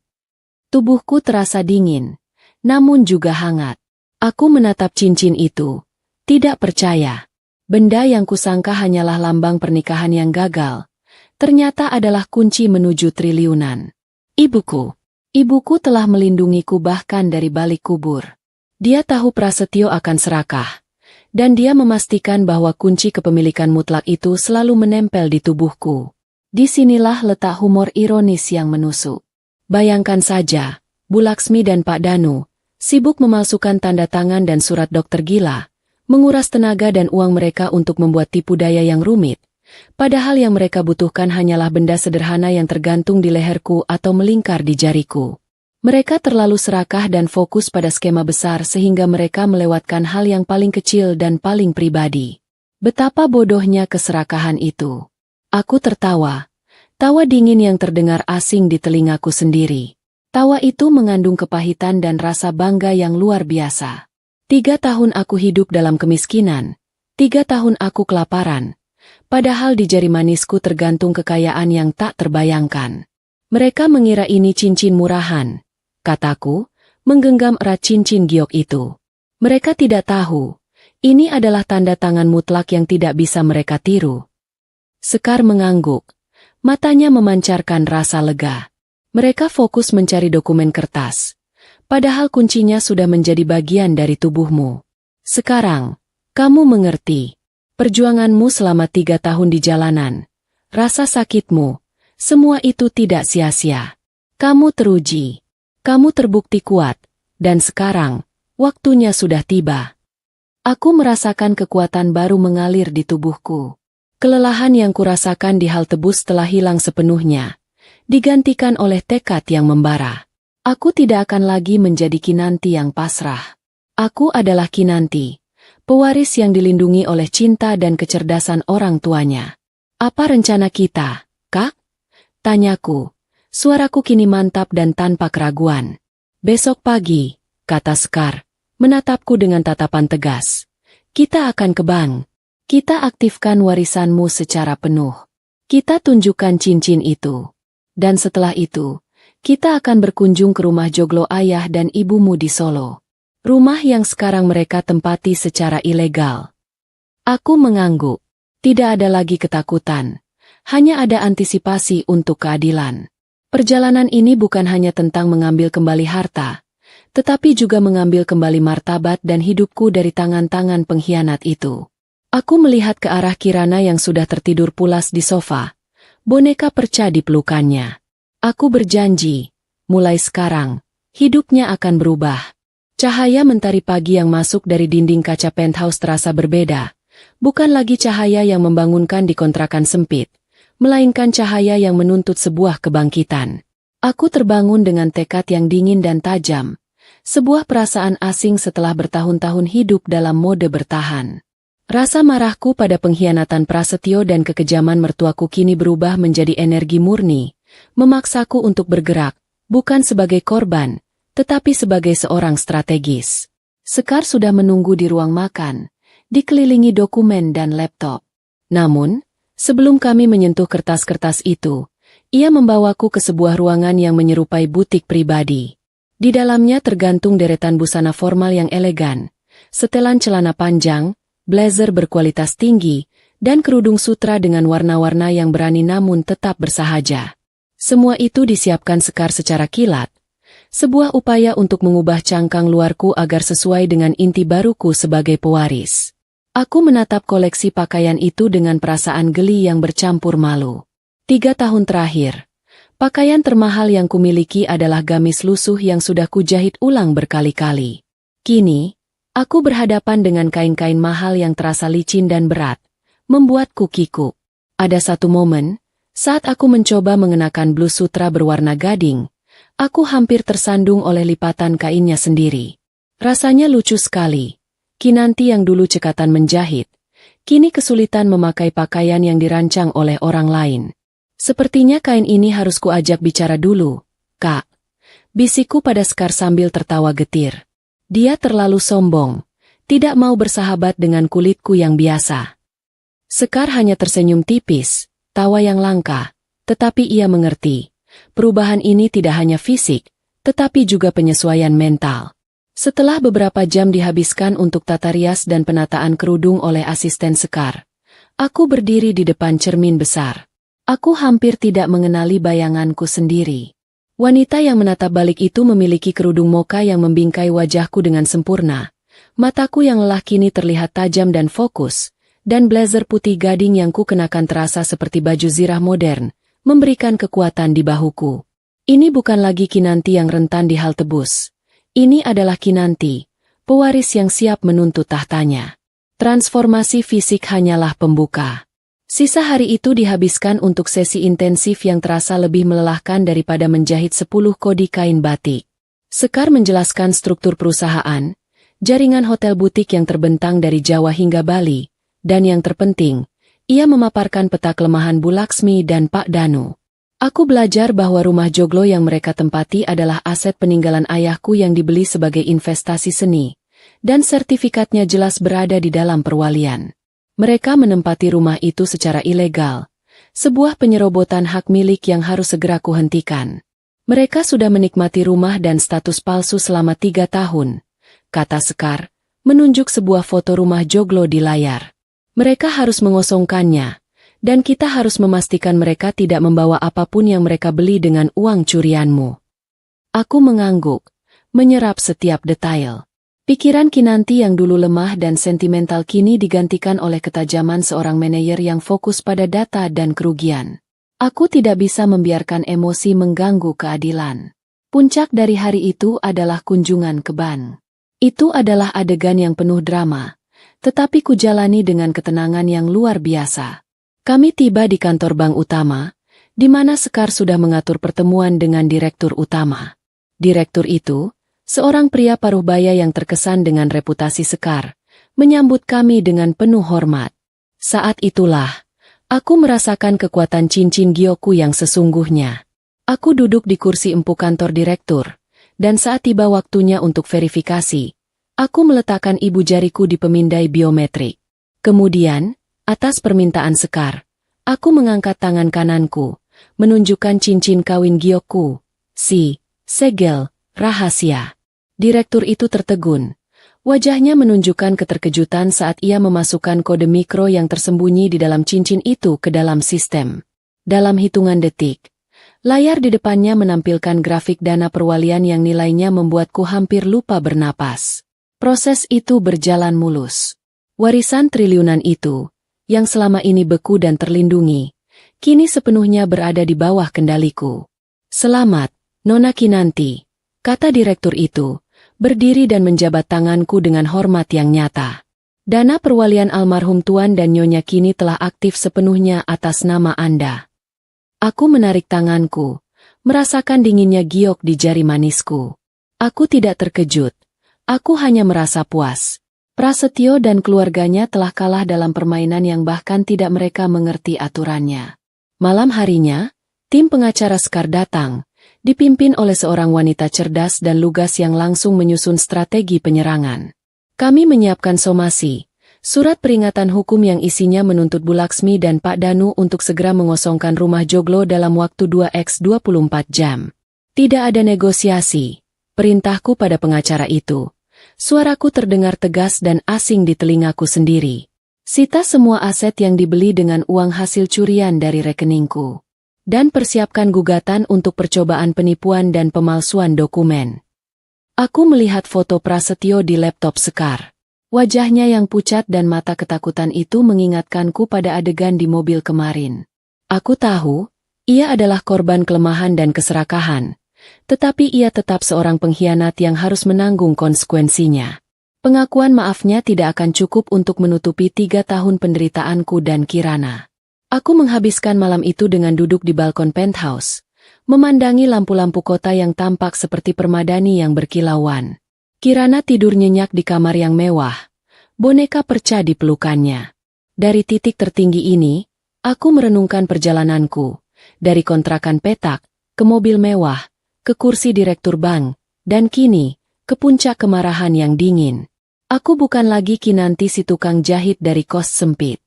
Tubuhku terasa dingin, namun juga hangat. Aku menatap cincin itu, tidak percaya. Benda yang kusangka hanyalah lambang pernikahan yang gagal, ternyata adalah kunci menuju triliunan. Ibuku telah melindungiku bahkan dari balik kubur. Dia tahu Prasetyo akan serakah, dan dia memastikan bahwa kunci kepemilikan mutlak itu selalu menempel di tubuhku. Disinilah letak humor ironis yang menusuk. Bayangkan saja, Bu Laksmi dan Pak Danu, sibuk memalsukan tanda tangan dan surat dokter gila, menguras tenaga dan uang mereka untuk membuat tipu daya yang rumit, padahal yang mereka butuhkan hanyalah benda sederhana yang tergantung di leherku atau melingkar di jariku. Mereka terlalu serakah dan fokus pada skema besar sehingga mereka melewatkan hal yang paling kecil dan paling pribadi. Betapa bodohnya keserakahan itu. Aku tertawa. Tawa dingin yang terdengar asing di telingaku sendiri. Tawa itu mengandung kepahitan dan rasa bangga yang luar biasa. 3 tahun aku hidup dalam kemiskinan, 3 tahun aku kelaparan, padahal di jari manisku tergantung kekayaan yang tak terbayangkan. Mereka mengira ini cincin murahan, kataku, menggenggam erat cincin giok itu. Mereka tidak tahu, ini adalah tanda tangan mutlak yang tidak bisa mereka tiru. Sekar mengangguk, matanya memancarkan rasa lega. Mereka fokus mencari dokumen kertas. Padahal kuncinya sudah menjadi bagian dari tubuhmu. Sekarang, kamu mengerti. Perjuanganmu selama 3 tahun di jalanan. Rasa sakitmu. Semua itu tidak sia-sia. Kamu teruji. Kamu terbukti kuat. Dan sekarang, waktunya sudah tiba. Aku merasakan kekuatan baru mengalir di tubuhku. Kelelahan yang kurasakan di hal tebus telah hilang sepenuhnya. Digantikan oleh tekad yang membara. Aku tidak akan lagi menjadi Kinanti yang pasrah. Aku adalah Kinanti, pewaris yang dilindungi oleh cinta dan kecerdasan orang tuanya. Apa rencana kita, Kak? Tanyaku. Suaraku kini mantap dan tanpa keraguan. Besok pagi, kata Sekar, menatapku dengan tatapan tegas. Kita akan ke bank. Kita aktifkan warisanmu secara penuh. Kita tunjukkan cincin itu. Dan setelah itu, kita akan berkunjung ke rumah joglo ayah dan ibumu di Solo. Rumah yang sekarang mereka tempati secara ilegal. Aku mengangguk. Tidak ada lagi ketakutan. Hanya ada antisipasi untuk keadilan. Perjalanan ini bukan hanya tentang mengambil kembali harta, tetapi juga mengambil kembali martabat dan hidupku dari tangan-tangan pengkhianat itu. Aku melihat ke arah Kirana yang sudah tertidur pulas di sofa. Boneka perca di pelukannya. Aku berjanji, mulai sekarang, hidupnya akan berubah. Cahaya mentari pagi yang masuk dari dinding kaca penthouse terasa berbeda. Bukan lagi cahaya yang membangunkan di kontrakan sempit, melainkan cahaya yang menuntut sebuah kebangkitan. Aku terbangun dengan tekad yang dingin dan tajam. Sebuah perasaan asing setelah bertahun-tahun hidup dalam mode bertahan. Rasa marahku pada pengkhianatan Prasetyo dan kekejaman mertuaku kini berubah menjadi energi murni, memaksaku untuk bergerak, bukan sebagai korban, tetapi sebagai seorang strategis. Sekar sudah menunggu di ruang makan, dikelilingi dokumen dan laptop. Namun, sebelum kami menyentuh kertas-kertas itu, ia membawaku ke sebuah ruangan yang menyerupai butik pribadi. Di dalamnya tergantung deretan busana formal yang elegan, setelan celana panjang, blazer berkualitas tinggi, dan kerudung sutra dengan warna-warna yang berani namun tetap bersahaja. Semua itu disiapkan Sekar secara kilat, sebuah upaya untuk mengubah cangkang luarku agar sesuai dengan inti baruku sebagai pewaris. Aku menatap koleksi pakaian itu dengan perasaan geli yang bercampur malu. 3 tahun terakhir, pakaian termahal yang kumiliki adalah gamis lusuh yang sudah kujahit ulang berkali-kali. Kini, aku berhadapan dengan kain-kain mahal yang terasa licin dan berat, membuatku kikuk. Ada satu momen, saat aku mencoba mengenakan blus sutra berwarna gading, aku hampir tersandung oleh lipatan kainnya sendiri. Rasanya lucu sekali. Kinanti yang dulu cekatan menjahit, kini kesulitan memakai pakaian yang dirancang oleh orang lain. Sepertinya kain ini harus kuajak bicara dulu, Kak. Bisikku pada Sekar sambil tertawa getir. Dia terlalu sombong, tidak mau bersahabat dengan kulitku yang biasa. Sekar hanya tersenyum tipis, tawa yang langka, tetapi ia mengerti. Perubahan ini tidak hanya fisik, tetapi juga penyesuaian mental. Setelah beberapa jam dihabiskan untuk tata rias dan penataan kerudung oleh asisten Sekar, aku berdiri di depan cermin besar. Aku hampir tidak mengenali bayanganku sendiri. Wanita yang menatap balik itu memiliki kerudung mocha yang membingkai wajahku dengan sempurna. Mataku yang lelah kini terlihat tajam dan fokus, dan blazer putih gading yang ku kenakan terasa seperti baju zirah modern, memberikan kekuatan di bahuku. Ini bukan lagi Kinanti yang rentan di hal tebus. Ini adalah Kinanti, pewaris yang siap menuntut tahtanya. Transformasi fisik hanyalah pembuka. Sisa hari itu dihabiskan untuk sesi intensif yang terasa lebih melelahkan daripada menjahit 10 kodi kain batik. Sekar menjelaskan struktur perusahaan, jaringan hotel butik yang terbentang dari Jawa hingga Bali, dan yang terpenting, ia memaparkan peta kelemahan Bu Laksmi dan Pak Danu. Aku belajar bahwa rumah joglo yang mereka tempati adalah aset peninggalan ayahku yang dibeli sebagai investasi seni, dan sertifikatnya jelas berada di dalam perwalian. Mereka menempati rumah itu secara ilegal, sebuah penyerobotan hak milik yang harus segera kuhentikan. Mereka sudah menikmati rumah dan status palsu selama 3 tahun, kata Sekar, menunjuk sebuah foto rumah joglo di layar. Mereka harus mengosongkannya. Dan kita harus memastikan mereka tidak membawa apapun yang mereka beli dengan uang curianmu. Aku mengangguk, menyerap setiap detail. Pikiran Kinanti yang dulu lemah dan sentimental kini digantikan oleh ketajaman seorang manajer yang fokus pada data dan kerugian. Aku tidak bisa membiarkan emosi mengganggu keadilan. Puncak dari hari itu adalah kunjungan ke bank. Itu adalah adegan yang penuh drama, tetapi kujalani dengan ketenangan yang luar biasa. Kami tiba di kantor bank utama, di mana Sekar sudah mengatur pertemuan dengan direktur utama. Direktur itu, seorang pria paruhbaya yang terkesan dengan reputasi Sekar, menyambut kami dengan penuh hormat. Saat itulah, Aku merasakan kekuatan cincin Gyoku yang sesungguhnya. Aku duduk di kursi empuk kantor direktur, dan saat tiba waktunya untuk verifikasi, aku meletakkan ibu jariku di pemindai biometrik. Kemudian, atas permintaan Sekar, aku mengangkat tangan kananku, menunjukkan cincin kawin Gyoku, segel, rahasia. Direktur itu tertegun. Wajahnya menunjukkan keterkejutan saat ia memasukkan kode mikro yang tersembunyi di dalam cincin itu ke dalam sistem. Dalam hitungan detik, layar di depannya menampilkan grafik dana perwalian yang nilainya membuatku hampir lupa bernapas. Proses itu berjalan mulus. Warisan triliunan itu, yang selama ini beku dan terlindungi, kini sepenuhnya berada di bawah kendaliku. Selamat, Nona Kinanti, kata direktur itu, berdiri dan menjabat tanganku dengan hormat yang nyata. Dana perwalian almarhum Tuan dan Nyonya kini telah aktif sepenuhnya atas nama Anda. Aku menarik tanganku, merasakan dinginnya giok di jari manisku. Aku tidak terkejut, aku hanya merasa puas. Prasetyo dan keluarganya telah kalah dalam permainan yang bahkan tidak mereka mengerti aturannya. Malam harinya, tim pengacara Sekar datang, dipimpin oleh seorang wanita cerdas dan lugas yang langsung menyusun strategi penyerangan. Kami menyiapkan somasi, surat peringatan hukum yang isinya menuntut Bu Laksmi dan Pak Danu untuk segera mengosongkan rumah Joglo dalam waktu 2x24 jam. Tidak ada negosiasi, perintahku pada pengacara itu. Suaraku terdengar tegas dan asing di telingaku sendiri. Sita semua aset yang dibeli dengan uang hasil curian dari rekeningku. Dan persiapkan gugatan untuk percobaan penipuan dan pemalsuan dokumen. Aku melihat foto Prasetyo di laptop Sekar. Wajahnya yang pucat dan mata ketakutan itu mengingatkanku pada adegan di mobil kemarin. Aku tahu, ia adalah korban kelemahan dan keserakahan, tetapi ia tetap seorang pengkhianat yang harus menanggung konsekuensinya. Pengakuan maafnya tidak akan cukup untuk menutupi 3 tahun penderitaanku dan Kirana. Aku menghabiskan malam itu dengan duduk di balkon penthouse, memandangi lampu-lampu kota yang tampak seperti permadani yang berkilauan. Kirana tidur nyenyak di kamar yang mewah, boneka perca di pelukannya. Dari titik tertinggi ini, aku merenungkan perjalananku, dari kontrakan petak, ke mobil mewah, ke kursi direktur bank, dan kini, ke puncak kemarahan yang dingin. Aku bukan lagi Kinanti si tukang jahit dari kos sempit.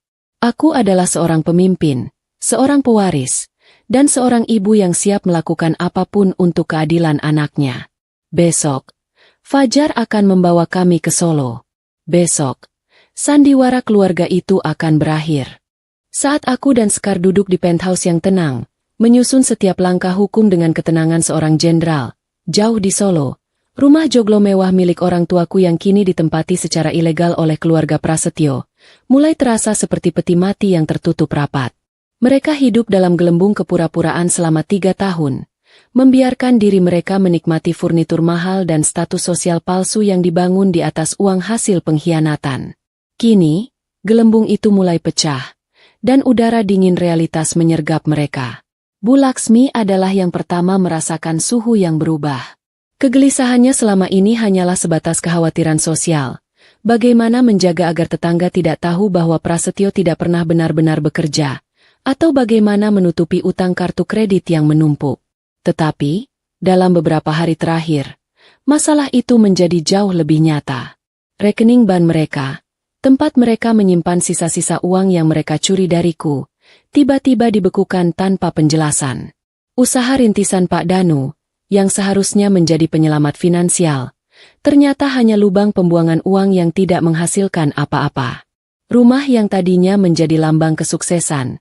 Aku adalah seorang pemimpin, seorang pewaris, dan seorang ibu yang siap melakukan apapun untuk keadilan anaknya. Besok, Fajar akan membawa kami ke Solo. Besok, sandiwara keluarga itu akan berakhir. Saat aku dan Sekar duduk di penthouse yang tenang, menyusun setiap langkah hukum dengan ketenangan seorang jenderal, jauh di Solo, rumah joglo mewah milik orang tuaku yang kini ditempati secara ilegal oleh keluarga Prasetyo, mulai terasa seperti peti mati yang tertutup rapat. Mereka hidup dalam gelembung kepura-puraan selama 3 tahun, membiarkan diri mereka menikmati furnitur mahal dan status sosial palsu yang dibangun di atas uang hasil pengkhianatan. Kini, gelembung itu mulai pecah, dan udara dingin realitas menyergap mereka. Bu Laksmi adalah yang pertama merasakan suhu yang berubah. Kegelisahannya selama ini hanyalah sebatas kekhawatiran sosial. Bagaimana menjaga agar tetangga tidak tahu bahwa Prasetyo tidak pernah benar-benar bekerja, atau bagaimana menutupi utang kartu kredit yang menumpuk. Tetapi, dalam beberapa hari terakhir, masalah itu menjadi jauh lebih nyata. Rekening bank mereka, tempat mereka menyimpan sisa-sisa uang yang mereka curi dariku, tiba-tiba dibekukan tanpa penjelasan. Usaha rintisan Pak Danu, yang seharusnya menjadi penyelamat finansial, ternyata hanya lubang pembuangan uang yang tidak menghasilkan apa-apa. Rumah yang tadinya menjadi lambang kesuksesan,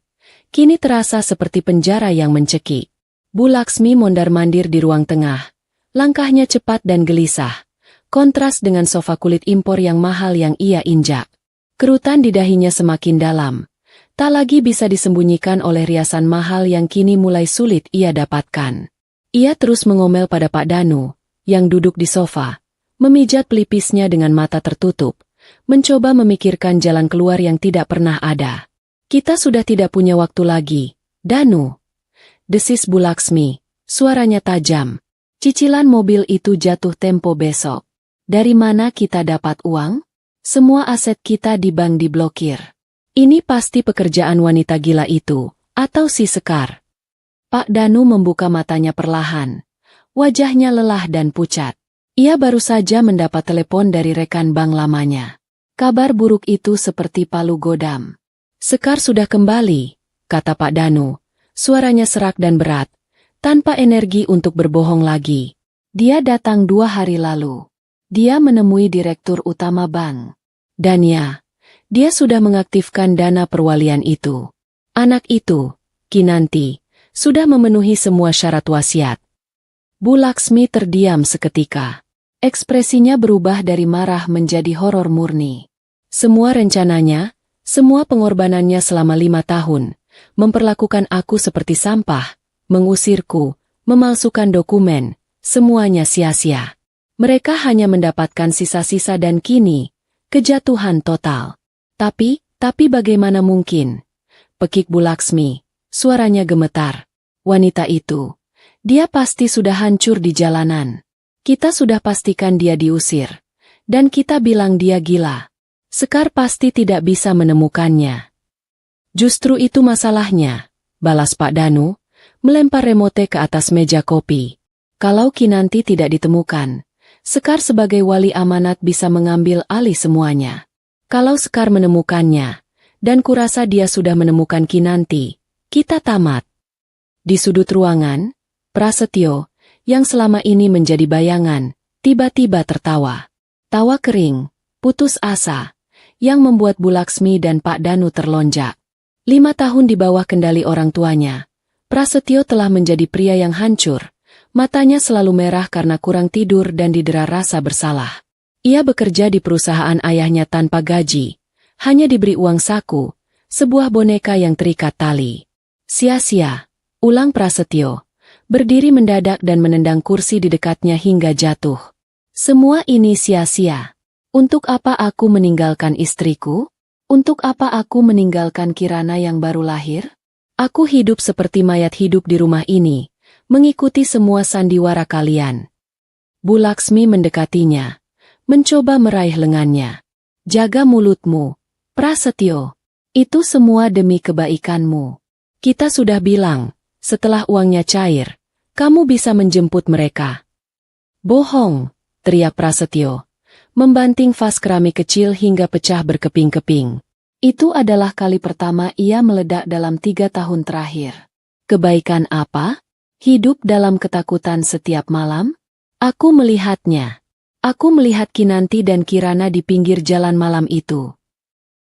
kini terasa seperti penjara yang mencekik. Bu Laksmi mondar-mandir di ruang tengah. Langkahnya cepat dan gelisah, kontras dengan sofa kulit impor yang mahal yang ia injak. Kerutan di dahinya semakin dalam, tak lagi bisa disembunyikan oleh riasan mahal yang kini mulai sulit ia dapatkan. Ia terus mengomel pada Pak Danu, yang duduk di sofa, memijat pelipisnya dengan mata tertutup, mencoba memikirkan jalan keluar yang tidak pernah ada. Kita sudah tidak punya waktu lagi, Danu. Desis Bu Laksmi, suaranya tajam. Cicilan mobil itu jatuh tempo besok. Dari mana kita dapat uang? Semua aset kita di bank diblokir. Ini pasti pekerjaan wanita gila itu, atau si Sekar. Pak Danu membuka matanya perlahan. Wajahnya lelah dan pucat. Ia baru saja mendapat telepon dari rekan bank lamanya. Kabar buruk itu seperti palu godam. Sekar sudah kembali, kata Pak Danu. Suaranya serak dan berat, tanpa energi untuk berbohong lagi. Dia datang 2 hari lalu. Dia menemui direktur utama bank. Dan ya, dia sudah mengaktifkan dana perwalian itu. Anak itu, Kinanti, sudah memenuhi semua syarat wasiat. Bu Laksmi terdiam seketika. Ekspresinya berubah dari marah menjadi horor murni. Semua rencananya, semua pengorbanannya selama 5 tahun, memperlakukan aku seperti sampah, mengusirku, memalsukan dokumen, semuanya sia-sia. Mereka hanya mendapatkan sisa-sisa dan kini, kejatuhan total. Tapi bagaimana mungkin? Pekik Bu Laksmi, suaranya gemetar. Wanita itu, dia pasti sudah hancur di jalanan. Kita sudah pastikan dia diusir. Dan kita bilang dia gila. Sekar pasti tidak bisa menemukannya. Justru itu masalahnya, balas Pak Danu, melempar remote ke atas meja kopi. Kalau Kinanti tidak ditemukan, Sekar sebagai wali amanat bisa mengambil alih semuanya. Kalau Sekar menemukannya, dan kurasa dia sudah menemukan Kinanti, kita tamat. Di sudut ruangan, Prasetyo, yang selama ini menjadi bayangan, tiba-tiba tertawa. Tawa kering, putus asa, yang membuat Bu Laksmi dan Pak Danu terlonjak. 5 tahun di bawah kendali orang tuanya, Prasetyo telah menjadi pria yang hancur. Matanya selalu merah karena kurang tidur dan didera rasa bersalah. Ia bekerja di perusahaan ayahnya tanpa gaji, hanya diberi uang saku, sebuah boneka yang terikat tali. Sia-sia, ulang Prasetyo, berdiri mendadak dan menendang kursi di dekatnya hingga jatuh. Semua ini sia-sia. Untuk apa aku meninggalkan istriku? Untuk apa aku meninggalkan Kirana yang baru lahir? Aku hidup seperti mayat hidup di rumah ini, mengikuti semua sandiwara kalian. Bu Laksmi mendekatinya, mencoba meraih lengannya. Jaga mulutmu, Prasetyo. Itu semua demi kebaikanmu. Kita sudah bilang, setelah uangnya cair, kamu bisa menjemput mereka. Bohong, teriak Prasetyo, membanting vas keramik kecil hingga pecah berkeping-keping. Itu adalah kali pertama ia meledak dalam 3 tahun terakhir. Kebaikan apa? Hidup dalam ketakutan setiap malam? Aku melihatnya. Aku melihat Kinanti dan Kirana di pinggir jalan malam itu.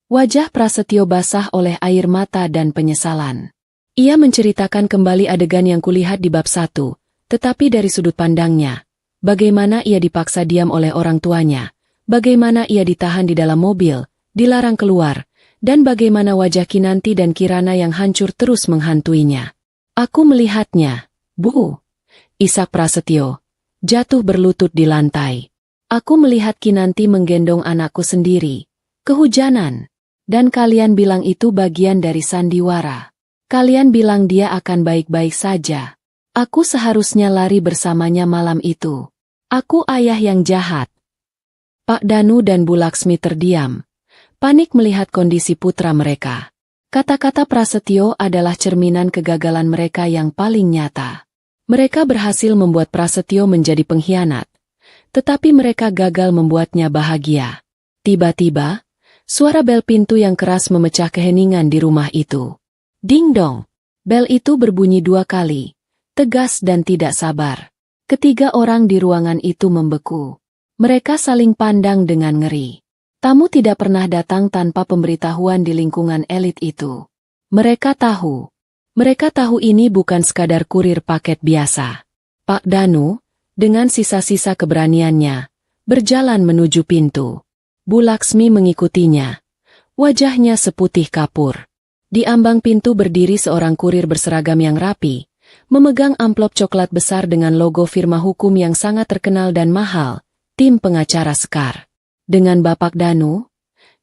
Wajah Prasetyo basah oleh air mata dan penyesalan. Ia menceritakan kembali adegan yang kulihat di bab 1, tetapi dari sudut pandangnya. Bagaimana ia dipaksa diam oleh orang tuanya, bagaimana ia ditahan di dalam mobil, dilarang keluar, dan bagaimana wajah Kinanti dan Kirana yang hancur terus menghantuinya. Aku melihatnya, Bu. Isak Prasetyo jatuh berlutut di lantai. Aku melihat Kinanti menggendong anakku sendiri. Kehujanan. Dan kalian bilang itu bagian dari sandiwara. Kalian bilang dia akan baik-baik saja. Aku seharusnya lari bersamanya malam itu. Aku ayah yang jahat. Pak Danu dan Bu Laksmi terdiam. Panik melihat kondisi putra mereka. Kata-kata Prasetyo adalah cerminan kegagalan mereka yang paling nyata. Mereka berhasil membuat Prasetyo menjadi pengkhianat. Tetapi mereka gagal membuatnya bahagia. Tiba-tiba, suara bel pintu yang keras memecah keheningan di rumah itu. Ding dong. Bel itu berbunyi 2 kali. Tegas dan tidak sabar. Ketiga orang di ruangan itu membeku. Mereka saling pandang dengan ngeri. Tamu tidak pernah datang tanpa pemberitahuan di lingkungan elit itu. Mereka tahu. Mereka tahu ini bukan sekadar kurir paket biasa. Pak Danu, dengan sisa-sisa keberaniannya, berjalan menuju pintu. Bu Laksmi mengikutinya. Wajahnya seputih kapur. Di ambang pintu berdiri seorang kurir berseragam yang rapi, memegang amplop coklat besar dengan logo firma hukum yang sangat terkenal dan mahal, tim pengacara Sekar. Dengan Bapak Danu?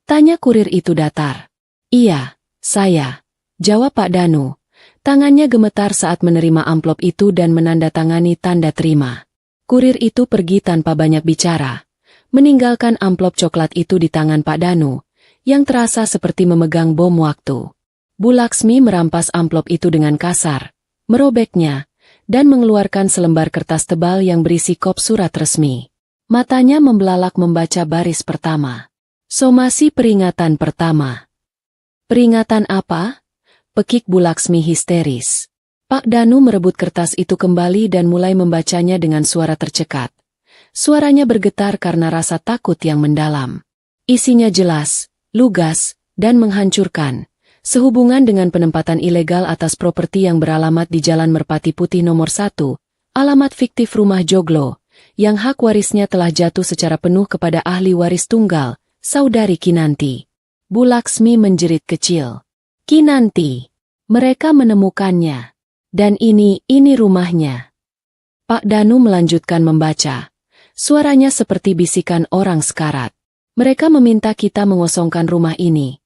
Tanya kurir itu datar. Iya, saya. Jawab Pak Danu. Tangannya gemetar saat menerima amplop itu dan menandatangani tanda terima. Kurir itu pergi tanpa banyak bicara, meninggalkan amplop coklat itu di tangan Pak Danu, yang terasa seperti memegang bom waktu. Bu Laksmi merampas amplop itu dengan kasar, merobeknya, dan mengeluarkan selembar kertas tebal yang berisi kop surat resmi. Matanya membelalak membaca baris pertama. Somasi peringatan pertama. Peringatan apa? Pekik Bu Laksmi histeris. Pak Danu merebut kertas itu kembali dan mulai membacanya dengan suara tercekat. Suaranya bergetar karena rasa takut yang mendalam. Isinya jelas, lugas, dan menghancurkan. Sehubungan dengan penempatan ilegal atas properti yang beralamat di Jalan Merpati Putih nomor 1, alamat fiktif rumah Joglo, yang hak warisnya telah jatuh secara penuh kepada ahli waris tunggal, Saudari Kinanti. Bu Laksmi menjerit kecil. Kinanti. Mereka menemukannya. Dan ini rumahnya. Pak Danu melanjutkan membaca. Suaranya seperti bisikan orang sekarat. Mereka meminta kita mengosongkan rumah ini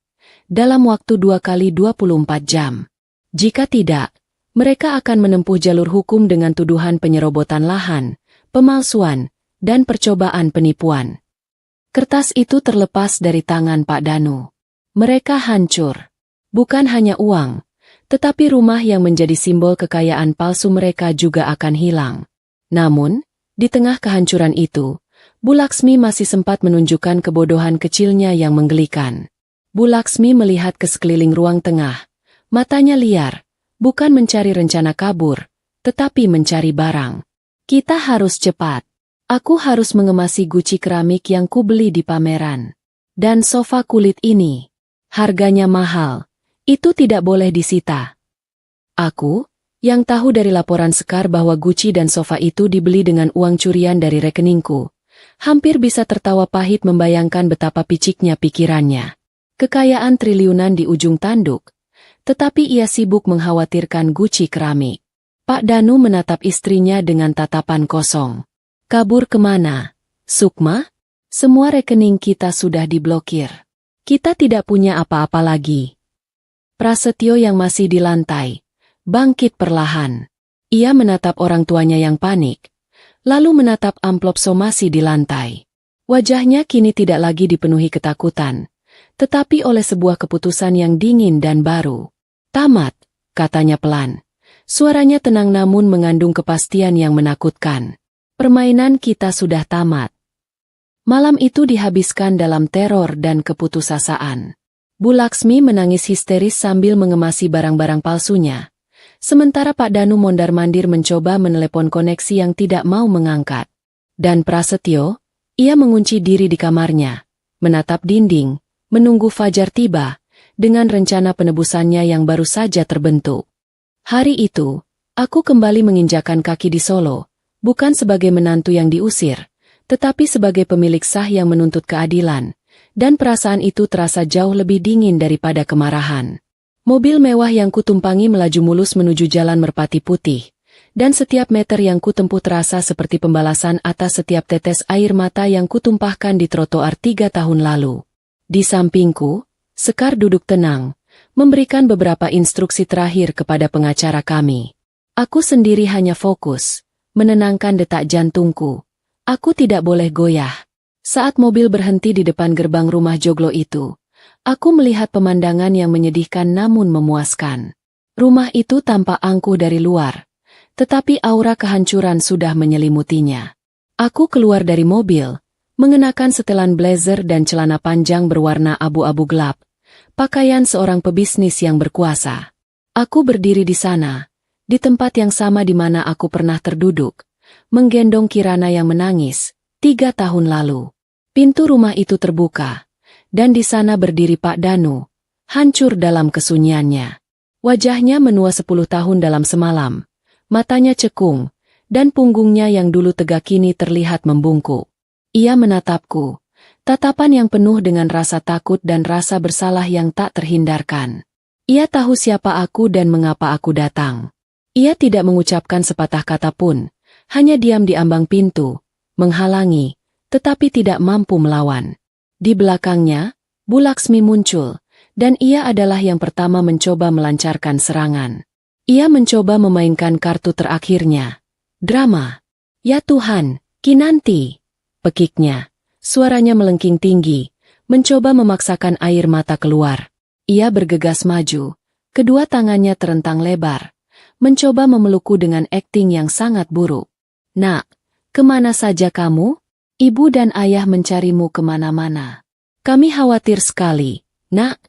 dalam waktu 2 kali 24 jam. Jika tidak, mereka akan menempuh jalur hukum dengan tuduhan penyerobotan lahan, pemalsuan, dan percobaan penipuan. Kertas itu terlepas dari tangan Pak Danu. Mereka hancur. Bukan hanya uang, tetapi rumah yang menjadi simbol kekayaan palsu mereka juga akan hilang. Namun, di tengah kehancuran itu, Bu Laksmi masih sempat menunjukkan kebodohan kecilnya yang menggelikan. Bu Laksmi melihat ke sekeliling ruang tengah. Matanya liar, bukan mencari rencana kabur, tetapi mencari barang. Kita harus cepat. Aku harus mengemasi guci keramik yang kubeli di pameran. Dan sofa kulit ini. Harganya mahal. Itu tidak boleh disita. Aku, yang tahu dari laporan Sekar bahwa guci dan sofa itu dibeli dengan uang curian dari rekeningku, hampir bisa tertawa pahit membayangkan betapa piciknya pikirannya. Kekayaan triliunan di ujung tanduk, tetapi ia sibuk mengkhawatirkan guci keramik. Pak Danu menatap istrinya dengan tatapan kosong. Kabur kemana? Sukma? Semua rekening kita sudah diblokir. Kita tidak punya apa-apa lagi. Prasetyo yang masih di lantai bangkit perlahan. Ia menatap orang tuanya yang panik, lalu menatap amplop somasi di lantai. Wajahnya kini tidak lagi dipenuhi ketakutan, tetapi oleh sebuah keputusan yang dingin dan baru. Tamat, katanya pelan. Suaranya tenang namun mengandung kepastian yang menakutkan. Permainan kita sudah tamat. Malam itu dihabiskan dalam teror dan keputusasaan. Bu Laksmi menangis histeris sambil mengemasi barang-barang palsunya. Sementara Pak Danu mondar-mandir mencoba menelepon koneksi yang tidak mau mengangkat. Dan Prasetyo, ia mengunci diri di kamarnya, menatap dinding, menunggu fajar tiba, dengan rencana penebusannya yang baru saja terbentuk. Hari itu, aku kembali menginjakan kaki di Solo, bukan sebagai menantu yang diusir, tetapi sebagai pemilik sah yang menuntut keadilan, dan perasaan itu terasa jauh lebih dingin daripada kemarahan. Mobil mewah yang kutumpangi melaju mulus menuju Jalan Merpati Putih, dan setiap meter yang kutempuh terasa seperti pembalasan atas setiap tetes air mata yang kutumpahkan di trotoar 3 tahun lalu. Di sampingku, Sekar duduk tenang, memberikan beberapa instruksi terakhir kepada pengacara kami. Aku sendiri hanya fokus, menenangkan detak jantungku. Aku tidak boleh goyah. Saat mobil berhenti di depan gerbang rumah Joglo itu, aku melihat pemandangan yang menyedihkan namun memuaskan. Rumah itu tampak angkuh dari luar, tetapi aura kehancuran sudah menyelimutinya. Aku keluar dari mobil, mengenakan setelan blazer dan celana panjang berwarna abu-abu gelap, pakaian seorang pebisnis yang berkuasa. Aku berdiri di sana, di tempat yang sama di mana aku pernah terduduk, menggendong Kirana yang menangis, 3 tahun lalu. Pintu rumah itu terbuka, dan di sana berdiri Pak Danu, hancur dalam kesunyiannya. Wajahnya menua 10 tahun dalam semalam, matanya cekung, dan punggungnya yang dulu tegak kini terlihat membungkuk. Ia menatapku, tatapan yang penuh dengan rasa takut dan rasa bersalah yang tak terhindarkan. Ia tahu siapa aku dan mengapa aku datang. Ia tidak mengucapkan sepatah kata pun, hanya diam di ambang pintu, menghalangi, tetapi tidak mampu melawan. Di belakangnya, Bu Laksmi muncul, dan ia adalah yang pertama mencoba melancarkan serangan. Ia mencoba memainkan kartu terakhirnya. Drama. Ya Tuhan, Kinanti. Pekiknya. Suaranya melengking tinggi, mencoba memaksakan air mata keluar. Ia bergegas maju, kedua tangannya terentang lebar, mencoba memelukku dengan akting yang sangat buruk. "Nak, kemana saja kamu? Ibu dan ayah mencarimu kemana-mana. Kami khawatir sekali, nak."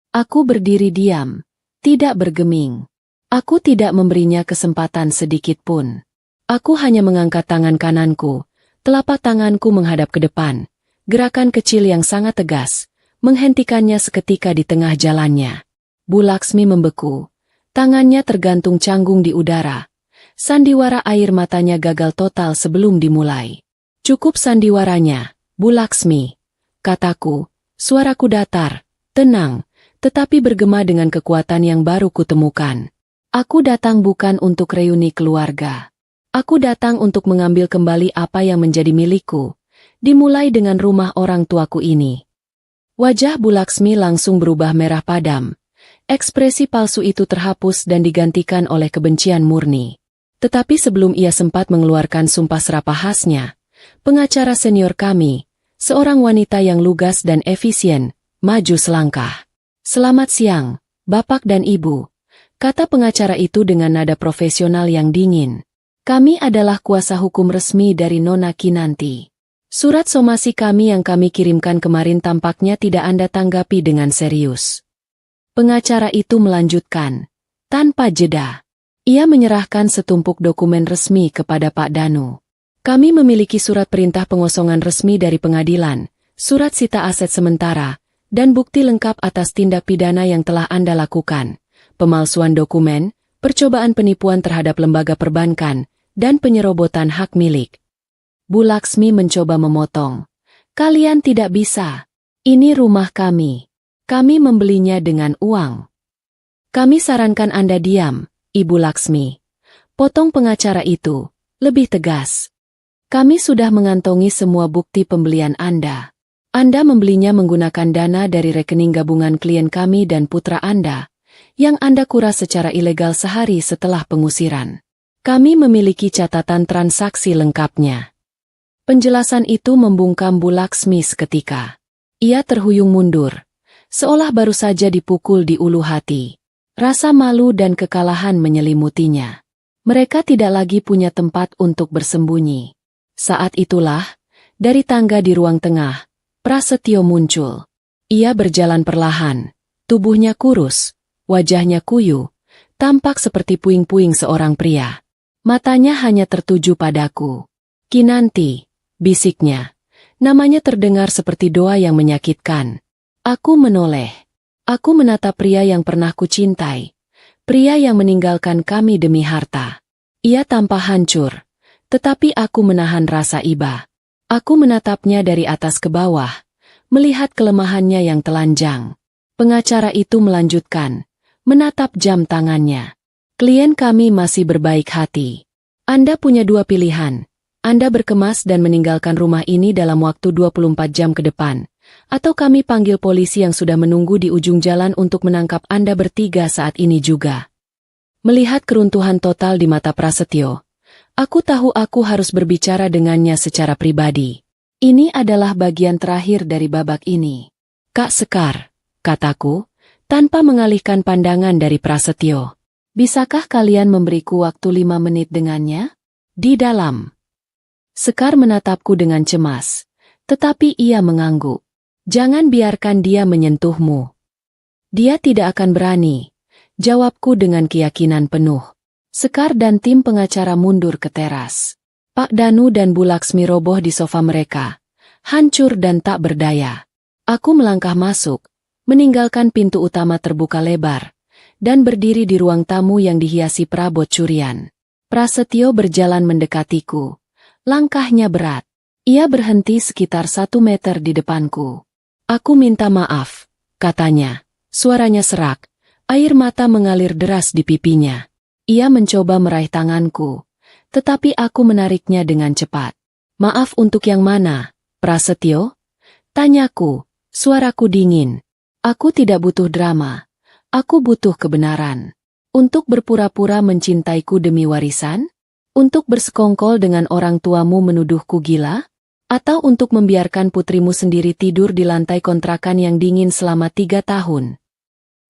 Aku berdiri diam, tidak bergeming. Aku tidak memberinya kesempatan sedikit pun. Aku hanya mengangkat tangan kananku, telapak tanganku menghadap ke depan, gerakan kecil yang sangat tegas, menghentikannya seketika di tengah jalannya. Bu Laksmi membeku, tangannya tergantung canggung di udara. Sandiwara air matanya gagal total sebelum dimulai. "Cukup sandiwaranya, Bu Laksmi," kataku, suaraku datar, tenang, tetapi bergema dengan kekuatan yang baru kutemukan. "Aku datang bukan untuk reuni keluarga. Aku datang untuk mengambil kembali apa yang menjadi milikku, dimulai dengan rumah orang tuaku ini." Wajah Bu Laksmi langsung berubah merah padam. Ekspresi palsu itu terhapus dan digantikan oleh kebencian murni. Tetapi sebelum ia sempat mengeluarkan sumpah serapah khasnya, pengacara senior kami, seorang wanita yang lugas dan efisien, maju selangkah. "Selamat siang, Bapak dan Ibu," kata pengacara itu dengan nada profesional yang dingin. "Kami adalah kuasa hukum resmi dari Nona Kinanti. Surat somasi kami yang kami kirimkan kemarin tampaknya tidak Anda tanggapi dengan serius." Pengacara itu melanjutkan, tanpa jeda. Ia menyerahkan setumpuk dokumen resmi kepada Pak Danu. "Kami memiliki surat perintah pengosongan resmi dari pengadilan, surat sita aset sementara, dan bukti lengkap atas tindak pidana yang telah Anda lakukan, pemalsuan dokumen, percobaan penipuan terhadap lembaga perbankan, dan penyerobotan hak milik." Bu Laksmi mencoba memotong. "Kalian tidak bisa. Ini rumah kami. Kami membelinya dengan uang." "Kami sarankan Anda diam, Ibu Laksmi," potong pengacara itu, lebih tegas. "Kami sudah mengantongi semua bukti pembelian Anda. Anda membelinya menggunakan dana dari rekening gabungan klien kami dan putra Anda, yang Anda kuras secara ilegal sehari setelah pengusiran. Kami memiliki catatan transaksi lengkapnya." Penjelasan itu membungkam Bu Laksmi seketika. Ia terhuyung mundur, seolah baru saja dipukul di ulu hati. Rasa malu dan kekalahan menyelimutinya. Mereka tidak lagi punya tempat untuk bersembunyi. Saat itulah, dari tangga di ruang tengah, Prasetyo muncul. Ia berjalan perlahan, tubuhnya kurus, wajahnya kuyu, tampak seperti puing-puing seorang pria. Matanya hanya tertuju padaku. "Kinanti," bisiknya. Namanya terdengar seperti doa yang menyakitkan. Aku menoleh. Aku menatap pria yang pernah kucintai. Pria yang meninggalkan kami demi harta. Ia tampak hancur. Tetapi aku menahan rasa iba. Aku menatapnya dari atas ke bawah, melihat kelemahannya yang telanjang. Pengacara itu melanjutkan, menatap jam tangannya. "Klien kami masih berbaik hati. Anda punya dua pilihan. Anda berkemas dan meninggalkan rumah ini dalam waktu 24 jam ke depan. Atau kami panggil polisi yang sudah menunggu di ujung jalan untuk menangkap Anda bertiga saat ini juga." Melihat keruntuhan total di mata Prasetyo, aku tahu aku harus berbicara dengannya secara pribadi. Ini adalah bagian terakhir dari babak ini. "Kak Sekar," kataku, tanpa mengalihkan pandangan dari Prasetyo. "Bisakah kalian memberiku waktu 5 menit dengannya?" "Di dalam." Sekar menatapku dengan cemas, tetapi ia mengangguk. "Jangan biarkan dia menyentuhmu." "Dia tidak akan berani," jawabku dengan keyakinan penuh. Sekar dan tim pengacara mundur ke teras. Pak Danu dan Bu Laksmi roboh di sofa mereka, hancur dan tak berdaya. Aku melangkah masuk, meninggalkan pintu utama terbuka lebar, dan berdiri di ruang tamu yang dihiasi perabot curian. Prasetyo berjalan mendekatiku. Langkahnya berat. Ia berhenti sekitar 1 meter di depanku. "Aku minta maaf," katanya. Suaranya serak, air mata mengalir deras di pipinya. Ia mencoba meraih tanganku, tetapi aku menariknya dengan cepat. "Maaf untuk yang mana, Prasetyo?" tanyaku, suaraku dingin. "Aku tidak butuh drama. Aku butuh kebenaran. Untuk berpura-pura mencintaiku demi warisan? Untuk bersekongkol dengan orang tuamu menuduhku gila? Atau untuk membiarkan putrimu sendiri tidur di lantai kontrakan yang dingin selama 3 tahun?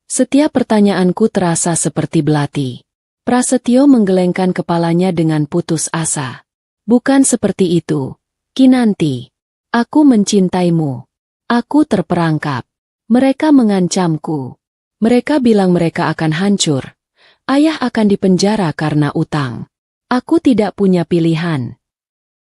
Setiap pertanyaanku terasa seperti belati. Prasetyo menggelengkan kepalanya dengan putus asa. Bukan seperti itu, Kinanti. Aku mencintaimu. Aku terperangkap. Mereka mengancamku. Mereka bilang mereka akan hancur. Ayah akan dipenjara karena utang. Aku tidak punya pilihan.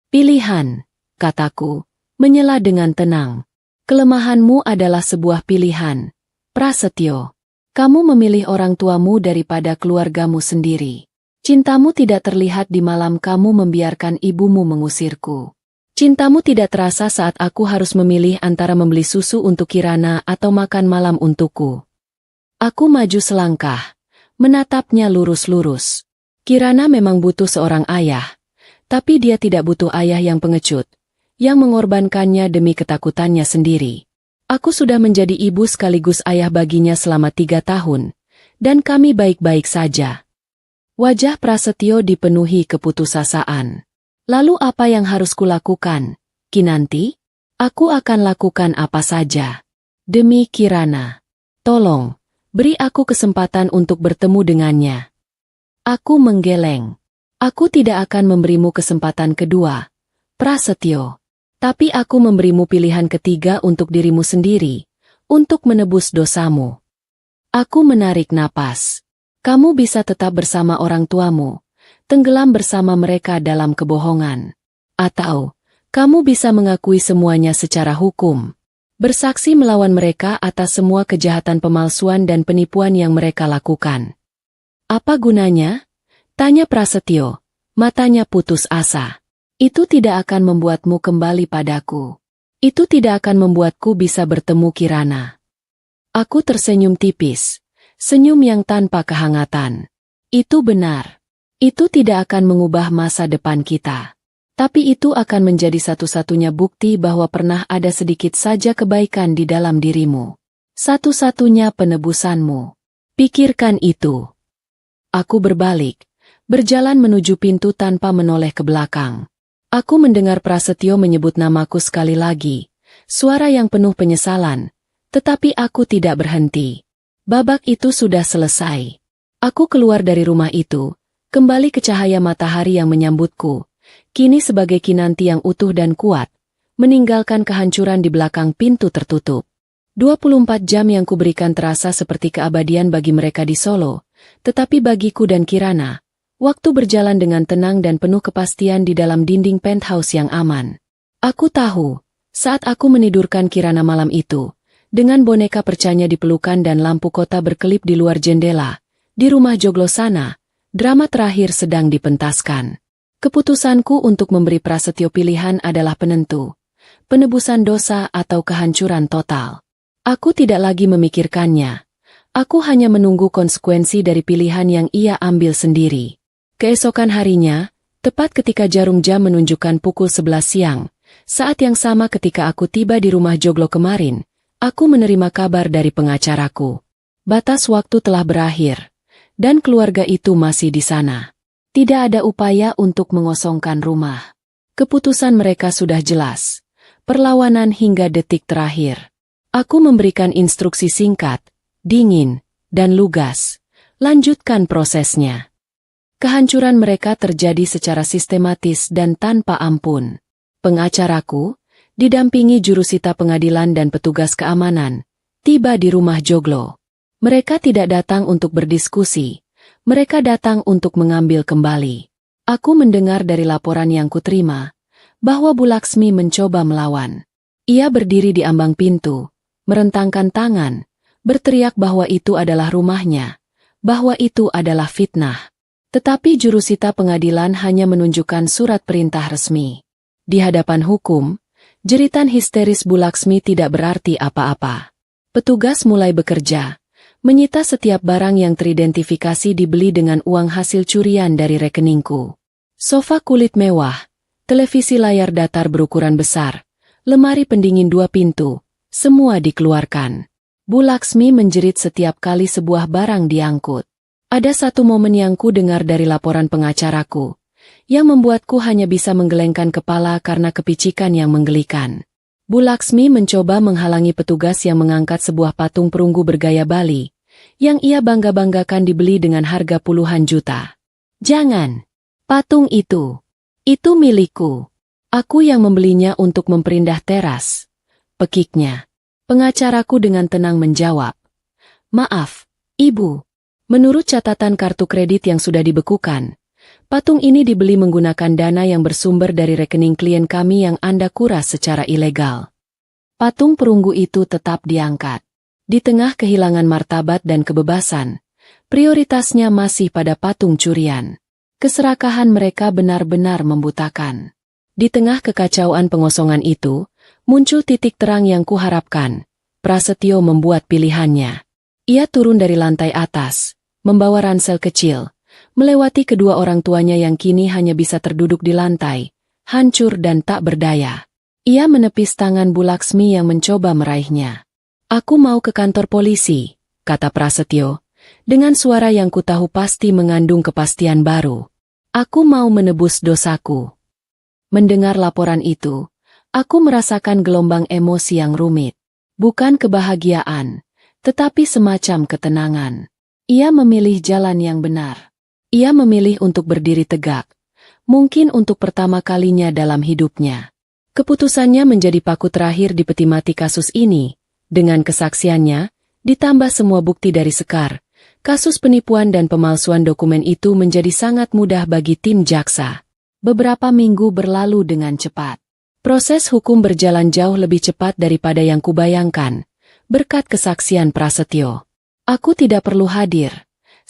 Pilihan, kataku, menyela dengan tenang. Kelemahanmu adalah sebuah pilihan, Prasetyo. Kamu memilih orang tuamu daripada keluargamu sendiri. Cintamu tidak terlihat di malam kamu membiarkan ibumu mengusirku. Cintamu tidak terasa saat aku harus memilih antara membeli susu untuk Kirana atau makan malam untukku. Aku maju selangkah, menatapnya lurus-lurus. Kirana memang butuh seorang ayah, tapi dia tidak butuh ayah yang pengecut, yang mengorbankannya demi ketakutannya sendiri. Aku sudah menjadi ibu sekaligus ayah baginya selama 3 tahun, dan kami baik-baik saja. Wajah Prasetyo dipenuhi keputusasaan. Lalu apa yang harus kulakukan, Kinanti? Aku akan lakukan apa saja. Demi Kirana. Tolong, beri aku kesempatan untuk bertemu dengannya. Aku menggeleng. Aku tidak akan memberimu kesempatan kedua, Prasetyo. Tapi aku memberimu pilihan ketiga untuk dirimu sendiri, untuk menebus dosamu. Aku menarik napas. Kamu bisa tetap bersama orang tuamu, tenggelam bersama mereka dalam kebohongan. Atau, kamu bisa mengakui semuanya secara hukum. Bersaksi melawan mereka atas semua kejahatan pemalsuan dan penipuan yang mereka lakukan. Apa gunanya? Tanya Prasetyo, matanya putus asa. Itu tidak akan membuatmu kembali padaku. Itu tidak akan membuatku bisa bertemu Kirana. Aku tersenyum tipis, senyum yang tanpa kehangatan. Itu benar. Itu tidak akan mengubah masa depan kita. Tapi itu akan menjadi satu-satunya bukti bahwa pernah ada sedikit saja kebaikan di dalam dirimu. Satu-satunya penebusanmu. Pikirkan itu. Aku berbalik, berjalan menuju pintu tanpa menoleh ke belakang. Aku mendengar Prasetyo menyebut namaku sekali lagi, suara yang penuh penyesalan, tetapi aku tidak berhenti. Babak itu sudah selesai. Aku keluar dari rumah itu, kembali ke cahaya matahari yang menyambutku, kini sebagai Kinanti yang utuh dan kuat, meninggalkan kehancuran di belakang pintu tertutup. 24 jam yang kuberikan terasa seperti keabadian bagi mereka di Solo, tetapi bagiku dan Kirana, waktu berjalan dengan tenang dan penuh kepastian di dalam dinding penthouse yang aman. Aku tahu, saat aku menidurkan Kirana malam itu, dengan boneka percanya dipelukan dan lampu kota berkelip di luar jendela, di rumah Joglo sana, drama terakhir sedang dipentaskan. Keputusanku untuk memberi Prasetyo pilihan adalah penentu. Penebusan dosa atau kehancuran total. Aku tidak lagi memikirkannya. Aku hanya menunggu konsekuensi dari pilihan yang ia ambil sendiri. Keesokan harinya, tepat ketika jarum jam menunjukkan pukul 11 siang, saat yang sama ketika aku tiba di rumah Joglo kemarin, aku menerima kabar dari pengacaraku. Batas waktu telah berakhir. Dan keluarga itu masih di sana. Tidak ada upaya untuk mengosongkan rumah. Keputusan mereka sudah jelas. Perlawanan hingga detik terakhir. Aku memberikan instruksi singkat, dingin, dan lugas. Lanjutkan prosesnya. Kehancuran mereka terjadi secara sistematis dan tanpa ampun. Pengacaraku, didampingi jurusita pengadilan dan petugas keamanan, tiba di rumah Joglo. Mereka tidak datang untuk berdiskusi, mereka datang untuk mengambil kembali. Aku mendengar dari laporan yang kuterima, bahwa Bu Laksmi mencoba melawan. Ia berdiri di ambang pintu, merentangkan tangan, berteriak bahwa itu adalah rumahnya, bahwa itu adalah fitnah. Tetapi jurusita pengadilan hanya menunjukkan surat perintah resmi. Di hadapan hukum, jeritan histeris Bu Laksmi tidak berarti apa-apa. Petugas mulai bekerja. Menyita setiap barang yang teridentifikasi dibeli dengan uang hasil curian dari rekeningku. Sofa kulit mewah, televisi layar datar berukuran besar, lemari pendingin 2 pintu, semua dikeluarkan. Bu Laksmi menjerit setiap kali sebuah barang diangkut. Ada satu momen yang ku dengar dari laporan pengacaraku. yang membuatku hanya bisa menggelengkan kepala karena kepicikan yang menggelikan. Bu Laksmi mencoba menghalangi petugas yang mengangkat sebuah patung perunggu bergaya Bali, yang ia bangga-banggakan dibeli dengan harga puluhan juta. "Jangan! Patung itu milikku. Aku yang membelinya untuk memperindah teras," pekiknya. Pengacaraku dengan tenang menjawab, "Maaf, Ibu. Menurut catatan kartu kredit yang sudah dibekukan, patung ini dibeli menggunakan dana yang bersumber dari rekening klien kami yang Anda kuras secara ilegal." Patung perunggu itu tetap diangkat. Di tengah kehilangan martabat dan kebebasan, prioritasnya masih pada patung curian. Keserakahan mereka benar-benar membutakan. Di tengah kekacauan pengosongan itu, muncul titik terang yang kuharapkan. Prasetyo membuat pilihannya. Ia turun dari lantai atas, membawa ransel kecil, melewati kedua orang tuanya yang kini hanya bisa terduduk di lantai, hancur dan tak berdaya. Ia menepis tangan Bu Laksmi yang mencoba meraihnya. "Aku mau ke kantor polisi," kata Prasetyo, dengan suara yang kutahu pasti mengandung kepastian baru. "Aku mau menebus dosaku." Mendengar laporan itu, aku merasakan gelombang emosi yang rumit. Bukan kebahagiaan, tetapi semacam ketenangan. Ia memilih jalan yang benar. Ia memilih untuk berdiri tegak, mungkin untuk pertama kalinya dalam hidupnya. Keputusannya menjadi paku terakhir di peti mati kasus ini. Dengan kesaksiannya, ditambah semua bukti dari Sekar, kasus penipuan dan pemalsuan dokumen itu menjadi sangat mudah bagi tim jaksa. Beberapa minggu berlalu dengan cepat. Proses hukum berjalan jauh lebih cepat daripada yang kubayangkan, berkat kesaksian Prasetyo. Aku tidak perlu hadir.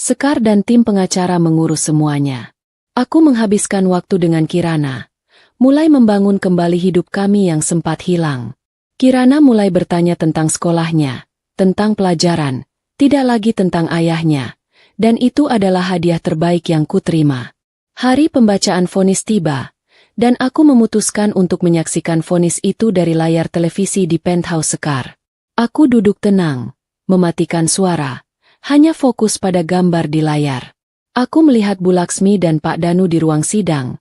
Sekar dan tim pengacara mengurus semuanya. Aku menghabiskan waktu dengan Kirana, mulai membangun kembali hidup kami yang sempat hilang. Kirana mulai bertanya tentang sekolahnya, tentang pelajaran, tidak lagi tentang ayahnya, dan itu adalah hadiah terbaik yang kuterima. Hari pembacaan vonis tiba, dan aku memutuskan untuk menyaksikan vonis itu dari layar televisi di penthouse Sekar. Aku duduk tenang, mematikan suara, hanya fokus pada gambar di layar. Aku melihat Bu Laksmi dan Pak Danu di ruang sidang.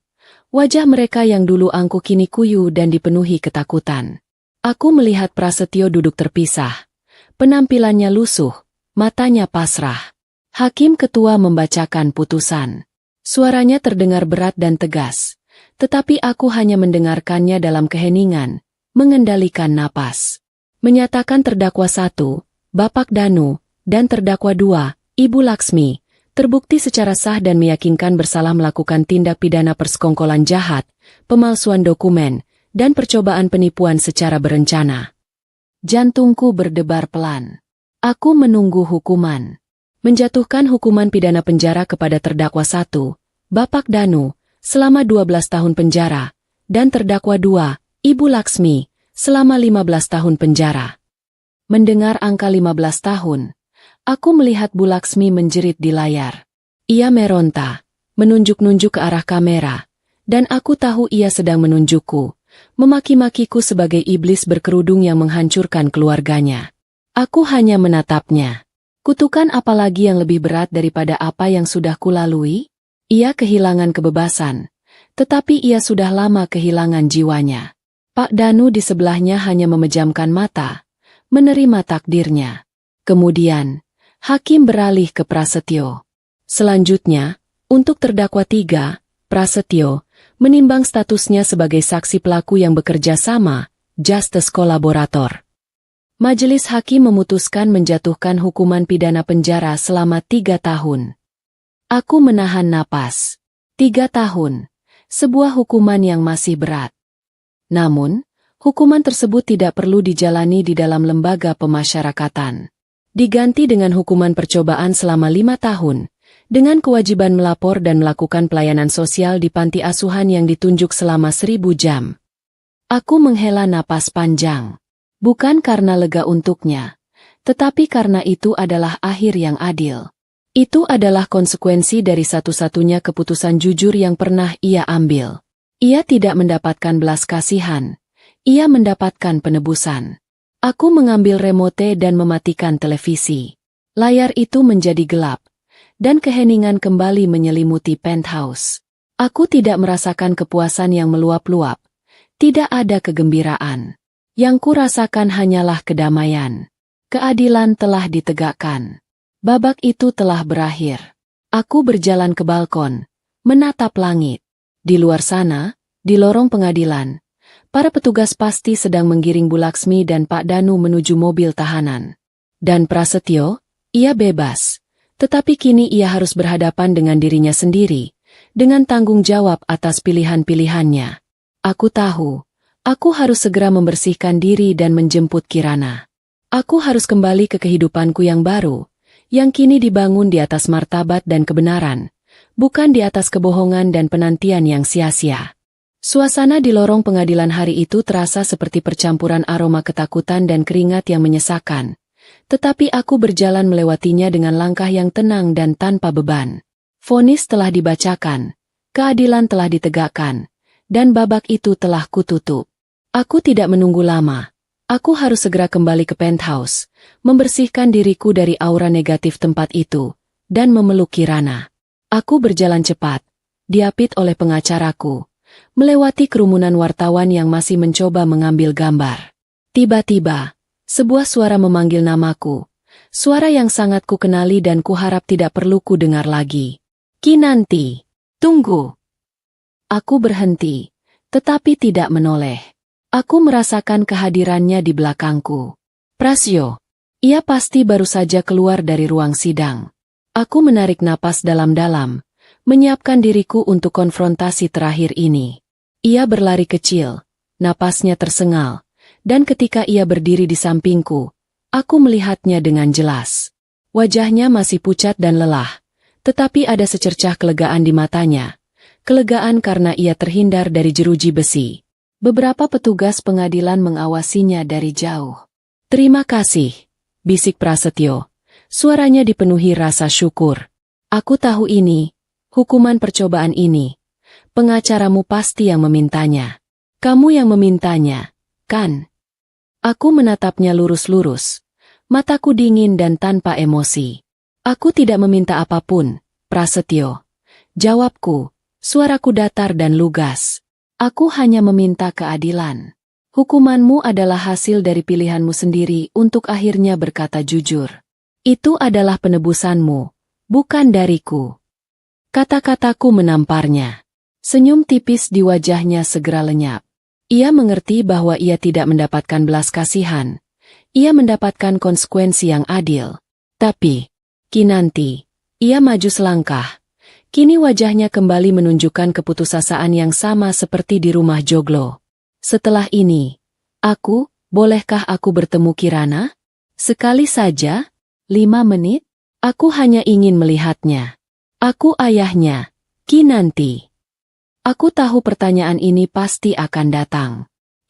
Wajah mereka yang dulu angkuh kini kuyu dan dipenuhi ketakutan. Aku melihat Prasetyo duduk terpisah. Penampilannya lusuh, matanya pasrah. Hakim ketua membacakan putusan. Suaranya terdengar berat dan tegas, tetapi aku hanya mendengarkannya dalam keheningan, mengendalikan napas. Menyatakan terdakwa 1, Bapak Danu, dan terdakwa 2, Ibu Laksmi, terbukti secara sah dan meyakinkan bersalah melakukan tindak pidana persekongkolan jahat, pemalsuan dokumen, dan percobaan penipuan secara berencana. Jantungku berdebar pelan. Aku menunggu hukuman. Menjatuhkan hukuman pidana penjara kepada terdakwa 1, Bapak Danu, selama 12 tahun penjara, dan terdakwa 2, Ibu Laksmi, selama 15 tahun penjara. Mendengar angka 15 tahun, aku melihat Bu Laksmi menjerit di layar. Ia meronta, menunjuk-nunjuk ke arah kamera, dan aku tahu ia sedang menunjukku, memaki-makiku sebagai iblis berkerudung yang menghancurkan keluarganya. Aku hanya menatapnya. Kutukan apalagi yang lebih berat daripada apa yang sudah kulalui? Ia kehilangan kebebasan, tetapi ia sudah lama kehilangan jiwanya. Pak Danu di sebelahnya hanya memejamkan mata, menerima takdirnya. Kemudian, hakim beralih ke Prasetyo. Selanjutnya, untuk terdakwa 3, Prasetyo, menimbang statusnya sebagai saksi pelaku yang bekerja sama, justice kolaborator. Majelis hakim memutuskan menjatuhkan hukuman pidana penjara selama 3 tahun. Aku menahan napas. 3 tahun, sebuah hukuman yang masih berat. Namun, hukuman tersebut tidak perlu dijalani di dalam lembaga pemasyarakatan. Diganti dengan hukuman percobaan selama 5 tahun, dengan kewajiban melapor dan melakukan pelayanan sosial di panti asuhan yang ditunjuk selama 1000 jam. Aku menghela napas panjang. Bukan karena lega untuknya, tetapi karena itu adalah akhir yang adil. Itu adalah konsekuensi dari satu-satunya keputusan jujur yang pernah ia ambil. Ia tidak mendapatkan belas kasihan. Ia mendapatkan penebusan. Aku mengambil remote dan mematikan televisi. Layar itu menjadi gelap, dan keheningan kembali menyelimuti penthouse. Aku tidak merasakan kepuasan yang meluap-luap. Tidak ada kegembiraan. Yang kurasakan hanyalah kedamaian. Keadilan telah ditegakkan. Babak itu telah berakhir. Aku berjalan ke balkon, menatap langit. Di luar sana, di lorong pengadilan, para petugas pasti sedang menggiring Bu Laksmi dan Pak Danu menuju mobil tahanan. Dan Prasetyo, ia bebas. Tetapi kini ia harus berhadapan dengan dirinya sendiri, dengan tanggung jawab atas pilihan-pilihannya. Aku tahu, aku harus segera membersihkan diri dan menjemput Kirana. Aku harus kembali ke kehidupanku yang baru, yang kini dibangun di atas martabat dan kebenaran, bukan di atas kebohongan dan penantian yang sia-sia. Suasana di lorong pengadilan hari itu terasa seperti percampuran aroma ketakutan dan keringat yang menyesakan. Tetapi aku berjalan melewatinya dengan langkah yang tenang dan tanpa beban. Vonis telah dibacakan, keadilan telah ditegakkan, dan babak itu telah kututup. Aku tidak menunggu lama. Aku harus segera kembali ke penthouse, membersihkan diriku dari aura negatif tempat itu, dan memeluk Kirana. Aku berjalan cepat, diapit oleh pengacaraku, melewati kerumunan wartawan yang masih mencoba mengambil gambar. Tiba-tiba, sebuah suara memanggil namaku, suara yang sangat kukenali dan kuharap tidak perlu ku dengar lagi. Kinanti, tunggu. Aku berhenti, tetapi tidak menoleh. Aku merasakan kehadirannya di belakangku. Prasyo, ia pasti baru saja keluar dari ruang sidang. Aku menarik napas dalam-dalam, menyiapkan diriku untuk konfrontasi terakhir ini. Ia berlari kecil, napasnya tersengal, dan ketika ia berdiri di sampingku, aku melihatnya dengan jelas. Wajahnya masih pucat dan lelah, tetapi ada secercah kelegaan di matanya. Kelegaan karena ia terhindar dari jeruji besi. Beberapa petugas pengadilan mengawasinya dari jauh. Terima kasih, bisik Prasetyo. Suaranya dipenuhi rasa syukur. Aku tahu ini, hukuman percobaan ini. Pengacaramu pasti yang memintanya. Kamu yang memintanya, kan? Aku menatapnya lurus-lurus. Mataku dingin dan tanpa emosi. Aku tidak meminta apapun, Prasetyo. Jawabku, suaraku datar dan lugas. Aku hanya meminta keadilan. Hukumanmu adalah hasil dari pilihanmu sendiri untuk akhirnya berkata jujur. Itu adalah penebusanmu, bukan dariku. Kata-kataku menamparnya. Senyum tipis di wajahnya segera lenyap. Ia mengerti bahwa ia tidak mendapatkan belas kasihan. Ia mendapatkan konsekuensi yang adil. Tapi, Kinanti, ia maju selangkah. Kini wajahnya kembali menunjukkan keputusasaan yang sama seperti di rumah Joglo. Setelah ini, bolehkah aku bertemu Kirana? Sekali saja, 5 menit? Aku hanya ingin melihatnya. Aku ayahnya, Kinanti. Aku tahu pertanyaan ini pasti akan datang.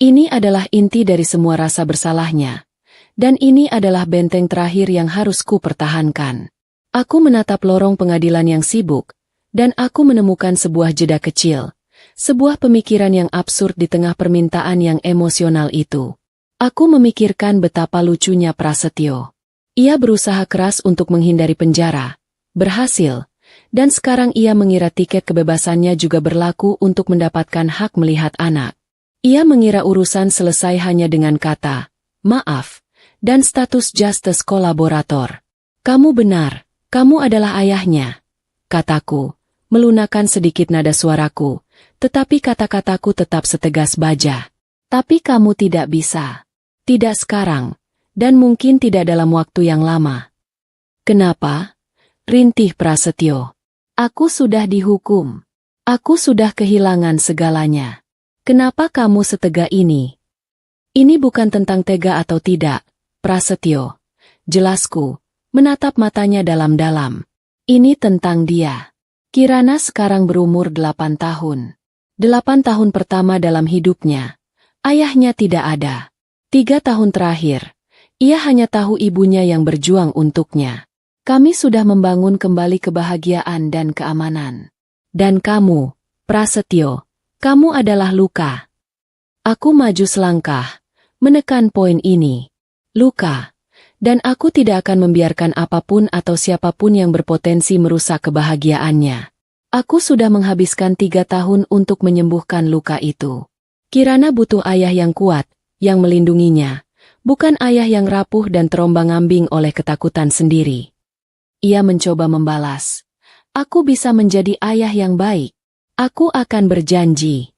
Ini adalah inti dari semua rasa bersalahnya. Dan ini adalah benteng terakhir yang harus ku pertahankan. Aku menatap lorong pengadilan yang sibuk, dan aku menemukan sebuah jeda kecil, sebuah pemikiran yang absurd di tengah permintaan yang emosional itu. Aku memikirkan betapa lucunya Prasetyo. Ia berusaha keras untuk menghindari penjara, berhasil, dan sekarang ia mengira tiket kebebasannya juga berlaku untuk mendapatkan hak melihat anak. Ia mengira urusan selesai hanya dengan kata, maaf, dan status justice kolaborator. Kamu benar, kamu adalah ayahnya, kataku. Melunakan sedikit nada suaraku, tetapi kata-kataku tetap setegas baja. Tapi kamu tidak bisa. Tidak sekarang, dan mungkin tidak dalam waktu yang lama. Kenapa? Rintih Prasetyo. Aku sudah dihukum. Aku sudah kehilangan segalanya. Kenapa kamu setega ini? Ini bukan tentang tega atau tidak, Prasetyo. Jelasku, menatap matanya dalam-dalam. Ini tentang dia. Kirana sekarang berumur 8 tahun. 8 tahun pertama dalam hidupnya. Ayahnya tidak ada. 3 tahun terakhir, ia hanya tahu ibunya yang berjuang untuknya. Kami sudah membangun kembali kebahagiaan dan keamanan. Dan kamu, Prasetyo, kamu adalah luka. Aku maju selangkah, menekan poin ini. Luka. Dan aku tidak akan membiarkan apapun atau siapapun yang berpotensi merusak kebahagiaannya. Aku sudah menghabiskan 3 tahun untuk menyembuhkan luka itu. Kirana butuh ayah yang kuat, yang melindunginya, bukan ayah yang rapuh dan terombang-ambing oleh ketakutan sendiri. Ia mencoba membalas. Aku bisa menjadi ayah yang baik. Aku akan berjanji.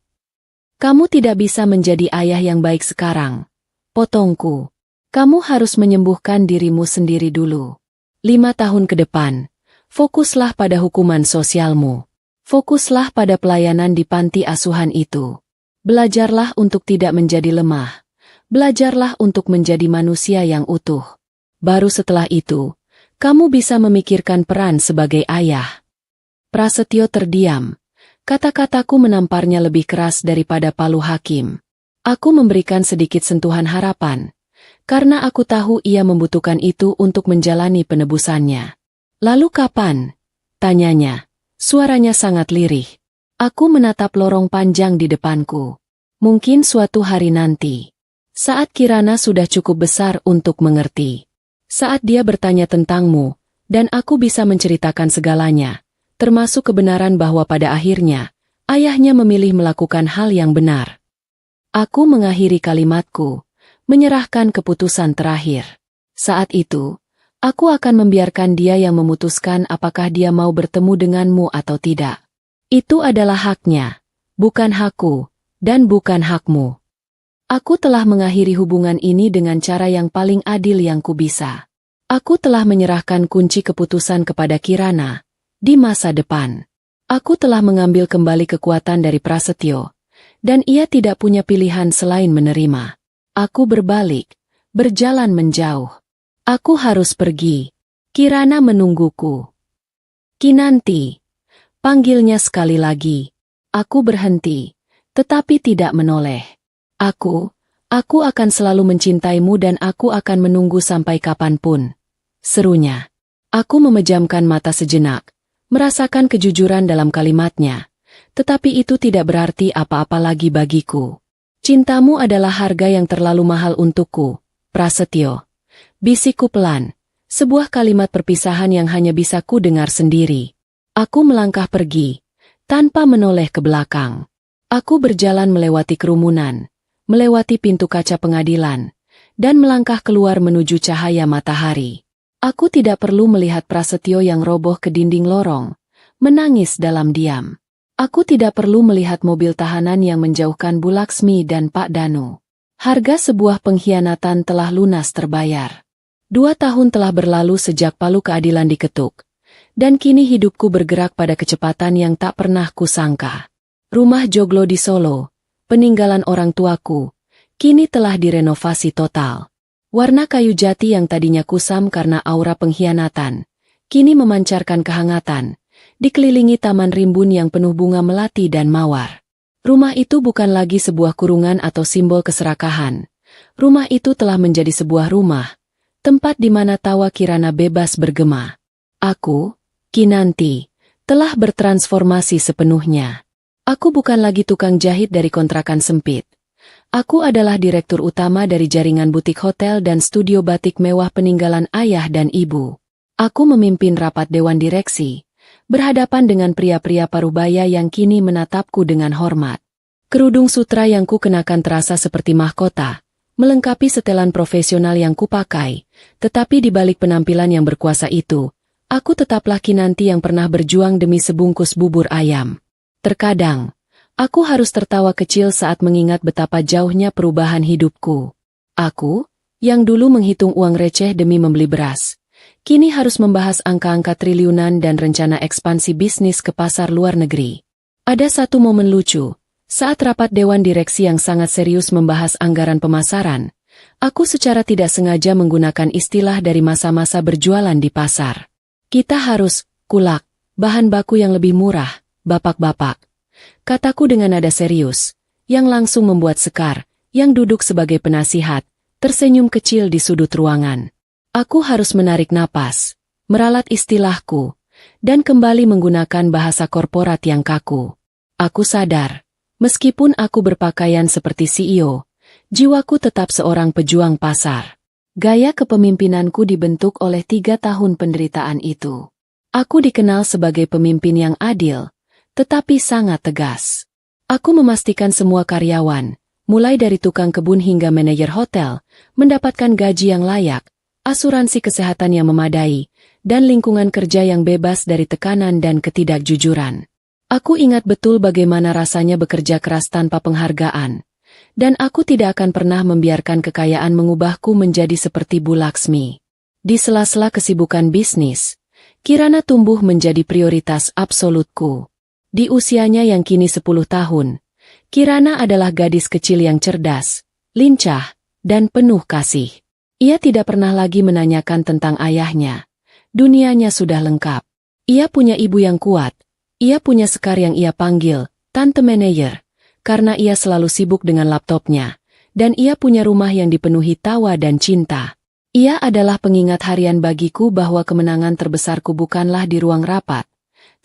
Kamu tidak bisa menjadi ayah yang baik sekarang. Potongku. Kamu harus menyembuhkan dirimu sendiri dulu. 5 tahun ke depan, fokuslah pada hukuman sosialmu. Fokuslah pada pelayanan di panti asuhan itu. Belajarlah untuk tidak menjadi lemah. Belajarlah untuk menjadi manusia yang utuh. Baru setelah itu, kamu bisa memikirkan peran sebagai ayah. Prasetyo terdiam. Kata-kataku menamparnya lebih keras daripada palu hakim. Aku memberikan sedikit sentuhan harapan, karena aku tahu ia membutuhkan itu untuk menjalani penebusannya. Lalu kapan? Tanyanya. Suaranya sangat lirih. Aku menatap lorong panjang di depanku. Mungkin suatu hari nanti. Saat Kirana sudah cukup besar untuk mengerti. Saat dia bertanya tentangmu, dan aku bisa menceritakan segalanya, termasuk kebenaran bahwa pada akhirnya, ayahnya memilih melakukan hal yang benar. Aku mengakhiri kalimatku, menyerahkan keputusan terakhir. Saat itu, aku akan membiarkan dia yang memutuskan apakah dia mau bertemu denganmu atau tidak. Itu adalah haknya, bukan hakku, dan bukan hakmu. Aku telah mengakhiri hubungan ini dengan cara yang paling adil yang kubisa. Aku telah menyerahkan kunci keputusan kepada Kirana. Di masa depan, aku telah mengambil kembali kekuatan dari Prasetyo, dan ia tidak punya pilihan selain menerima. Aku berbalik, berjalan menjauh. Aku harus pergi. Kirana menungguku. Kinanti. Panggilnya sekali lagi. Aku berhenti, tetapi tidak menoleh. Aku akan selalu mencintaimu dan aku akan menunggu sampai kapanpun. Serunya. Aku memejamkan mata sejenak, merasakan kejujuran dalam kalimatnya, tetapi itu tidak berarti apa-apa lagi bagiku. Cintamu adalah harga yang terlalu mahal untukku, Prasetyo. Bisikku pelan, sebuah kalimat perpisahan yang hanya bisa ku dengar sendiri. Aku melangkah pergi, tanpa menoleh ke belakang. Aku berjalan melewati kerumunan, melewati pintu kaca pengadilan, dan melangkah keluar menuju cahaya matahari. Aku tidak perlu melihat Prasetyo yang roboh ke dinding lorong, menangis dalam diam. Aku tidak perlu melihat mobil tahanan yang menjauhkan Bu Laksmi dan Pak Danu. Harga sebuah pengkhianatan telah lunas terbayar. 2 tahun telah berlalu sejak palu keadilan diketuk, dan kini hidupku bergerak pada kecepatan yang tak pernah kusangka. Rumah joglo di Solo, peninggalan orang tuaku, kini telah direnovasi total. Warna kayu jati yang tadinya kusam karena aura pengkhianatan, kini memancarkan kehangatan, dikelilingi taman rimbun yang penuh bunga melati dan mawar. Rumah itu bukan lagi sebuah kurungan atau simbol keserakahan. Rumah itu telah menjadi sebuah rumah, tempat di mana tawa Kirana bebas bergema. Aku, Kinanti, telah bertransformasi sepenuhnya. Aku bukan lagi tukang jahit dari kontrakan sempit. Aku adalah direktur utama dari jaringan butik hotel dan studio batik mewah peninggalan ayah dan ibu. Aku memimpin rapat dewan direksi, berhadapan dengan pria-pria parubaya yang kini menatapku dengan hormat. Kerudung sutra yang ku kenakan terasa seperti mahkota, melengkapi setelan profesional yang kupakai, tetapi di balik penampilan yang berkuasa itu, aku tetaplah Kinanti yang pernah berjuang demi sebungkus bubur ayam. Terkadang, aku harus tertawa kecil saat mengingat betapa jauhnya perubahan hidupku. Aku, yang dulu menghitung uang receh demi membeli beras, kini harus membahas angka-angka triliunan dan rencana ekspansi bisnis ke pasar luar negeri. Ada satu momen lucu, saat rapat dewan direksi yang sangat serius membahas anggaran pemasaran, aku secara tidak sengaja menggunakan istilah dari masa-masa berjualan di pasar. Kita harus, kulak, bahan baku yang lebih murah, bapak-bapak. Kataku dengan nada serius, yang langsung membuat Sekar, yang duduk sebagai penasihat, tersenyum kecil di sudut ruangan. Aku harus menarik napas, meralat istilahku, dan kembali menggunakan bahasa korporat yang kaku. Aku sadar, meskipun aku berpakaian seperti CEO, jiwaku tetap seorang pejuang pasar. Gaya kepemimpinanku dibentuk oleh 3 tahun penderitaan itu. Aku dikenal sebagai pemimpin yang adil, tetapi sangat tegas. Aku memastikan semua karyawan, mulai dari tukang kebun hingga manajer hotel, mendapatkan gaji yang layak, asuransi kesehatan yang memadai, dan lingkungan kerja yang bebas dari tekanan dan ketidakjujuran. Aku ingat betul bagaimana rasanya bekerja keras tanpa penghargaan, dan aku tidak akan pernah membiarkan kekayaan mengubahku menjadi seperti Bu Laksmi. Di sela-sela kesibukan bisnis, Kirana tumbuh menjadi prioritas absolutku. Di usianya yang kini 10 tahun, Kirana adalah gadis kecil yang cerdas, lincah, dan penuh kasih. Ia tidak pernah lagi menanyakan tentang ayahnya. Dunianya sudah lengkap. Ia punya ibu yang kuat. Ia punya Sekar yang ia panggil Tante Manager, karena ia selalu sibuk dengan laptopnya, dan ia punya rumah yang dipenuhi tawa dan cinta. Ia adalah pengingat harian bagiku bahwa kemenangan terbesarku bukanlah di ruang rapat,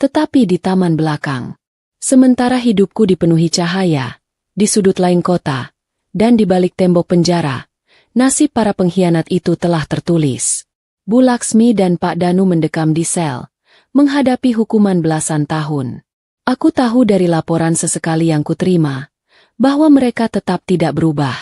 tetapi di taman belakang. Sementara hidupku dipenuhi cahaya, di sudut lain kota, dan di balik tembok penjara, nasib para pengkhianat itu telah tertulis. Bu Laksmi dan Pak Danu mendekam di sel, menghadapi hukuman belasan tahun. Aku tahu dari laporan sesekali yang kuterima, bahwa mereka tetap tidak berubah.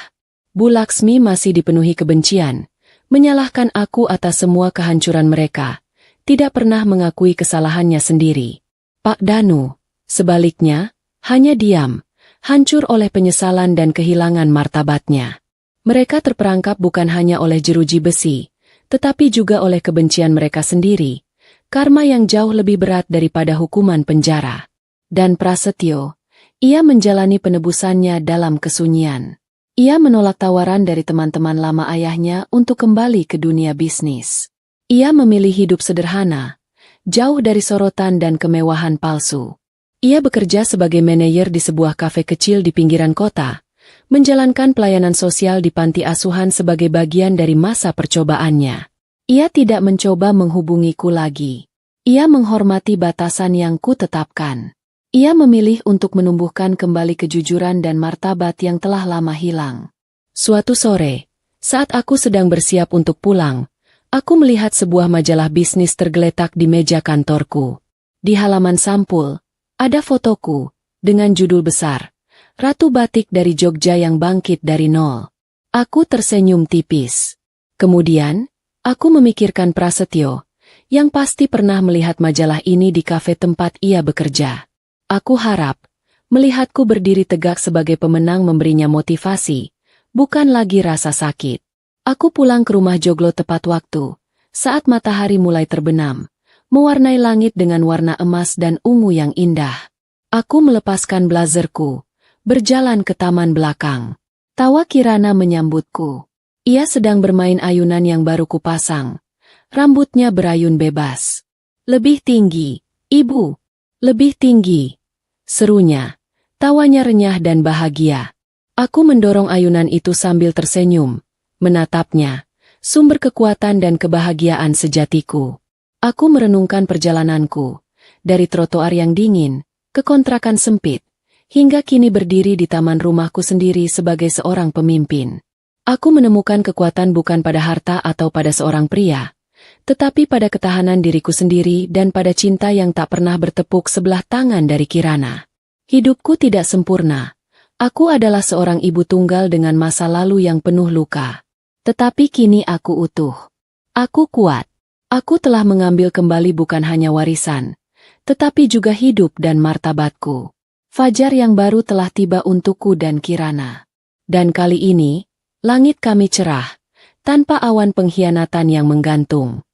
Bu Laksmi masih dipenuhi kebencian, menyalahkan aku atas semua kehancuran mereka, tidak pernah mengakui kesalahannya sendiri. Pak Danu, sebaliknya, hanya diam, hancur oleh penyesalan dan kehilangan martabatnya. Mereka terperangkap bukan hanya oleh jeruji besi, tetapi juga oleh kebencian mereka sendiri, karma yang jauh lebih berat daripada hukuman penjara. Dan Prasetyo, ia menjalani penebusannya dalam kesunyian. Ia menolak tawaran dari teman-teman lama ayahnya untuk kembali ke dunia bisnis. Ia memilih hidup sederhana, jauh dari sorotan dan kemewahan palsu. Ia bekerja sebagai manajer di sebuah kafe kecil di pinggiran kota, menjalankan pelayanan sosial di panti asuhan sebagai bagian dari masa percobaannya. Ia tidak mencoba menghubungiku lagi. Ia menghormati batasan yang kutetapkan. Ia memilih untuk menumbuhkan kembali kejujuran dan martabat yang telah lama hilang. Suatu sore, saat aku sedang bersiap untuk pulang, aku melihat sebuah majalah bisnis tergeletak di meja kantorku. Di halaman sampul, ada fotoku, dengan judul besar, Ratu Batik dari Jogja yang bangkit dari nol. Aku tersenyum tipis. Kemudian, aku memikirkan Prasetyo, yang pasti pernah melihat majalah ini di kafe tempat ia bekerja. Aku harap, melihatku berdiri tegak sebagai pemenang memberinya motivasi, bukan lagi rasa sakit. Aku pulang ke rumah Joglo tepat waktu, saat matahari mulai terbenam, mewarnai langit dengan warna emas dan ungu yang indah. Aku melepaskan blazerku, berjalan ke taman belakang. Tawa Kirana menyambutku. Ia sedang bermain ayunan yang baru kupasang. Rambutnya berayun bebas. Lebih tinggi, Ibu. Lebih tinggi. Serunya. Tawanya renyah dan bahagia. Aku mendorong ayunan itu sambil tersenyum, menatapnya, sumber kekuatan dan kebahagiaan sejatiku. Aku merenungkan perjalananku, dari trotoar yang dingin, ke kontrakan sempit, hingga kini berdiri di taman rumahku sendiri sebagai seorang pemimpin. Aku menemukan kekuatan bukan pada harta atau pada seorang pria, tetapi pada ketahanan diriku sendiri dan pada cinta yang tak pernah bertepuk sebelah tangan dari Kirana. Hidupku tidak sempurna. Aku adalah seorang ibu tunggal dengan masa lalu yang penuh luka. Tetapi kini aku utuh. Aku kuat. Aku telah mengambil kembali bukan hanya warisan, tetapi juga hidup dan martabatku. Fajar yang baru telah tiba untukku dan Kirana. Dan kali ini, langit kami cerah, tanpa awan pengkhianatan yang menggantung.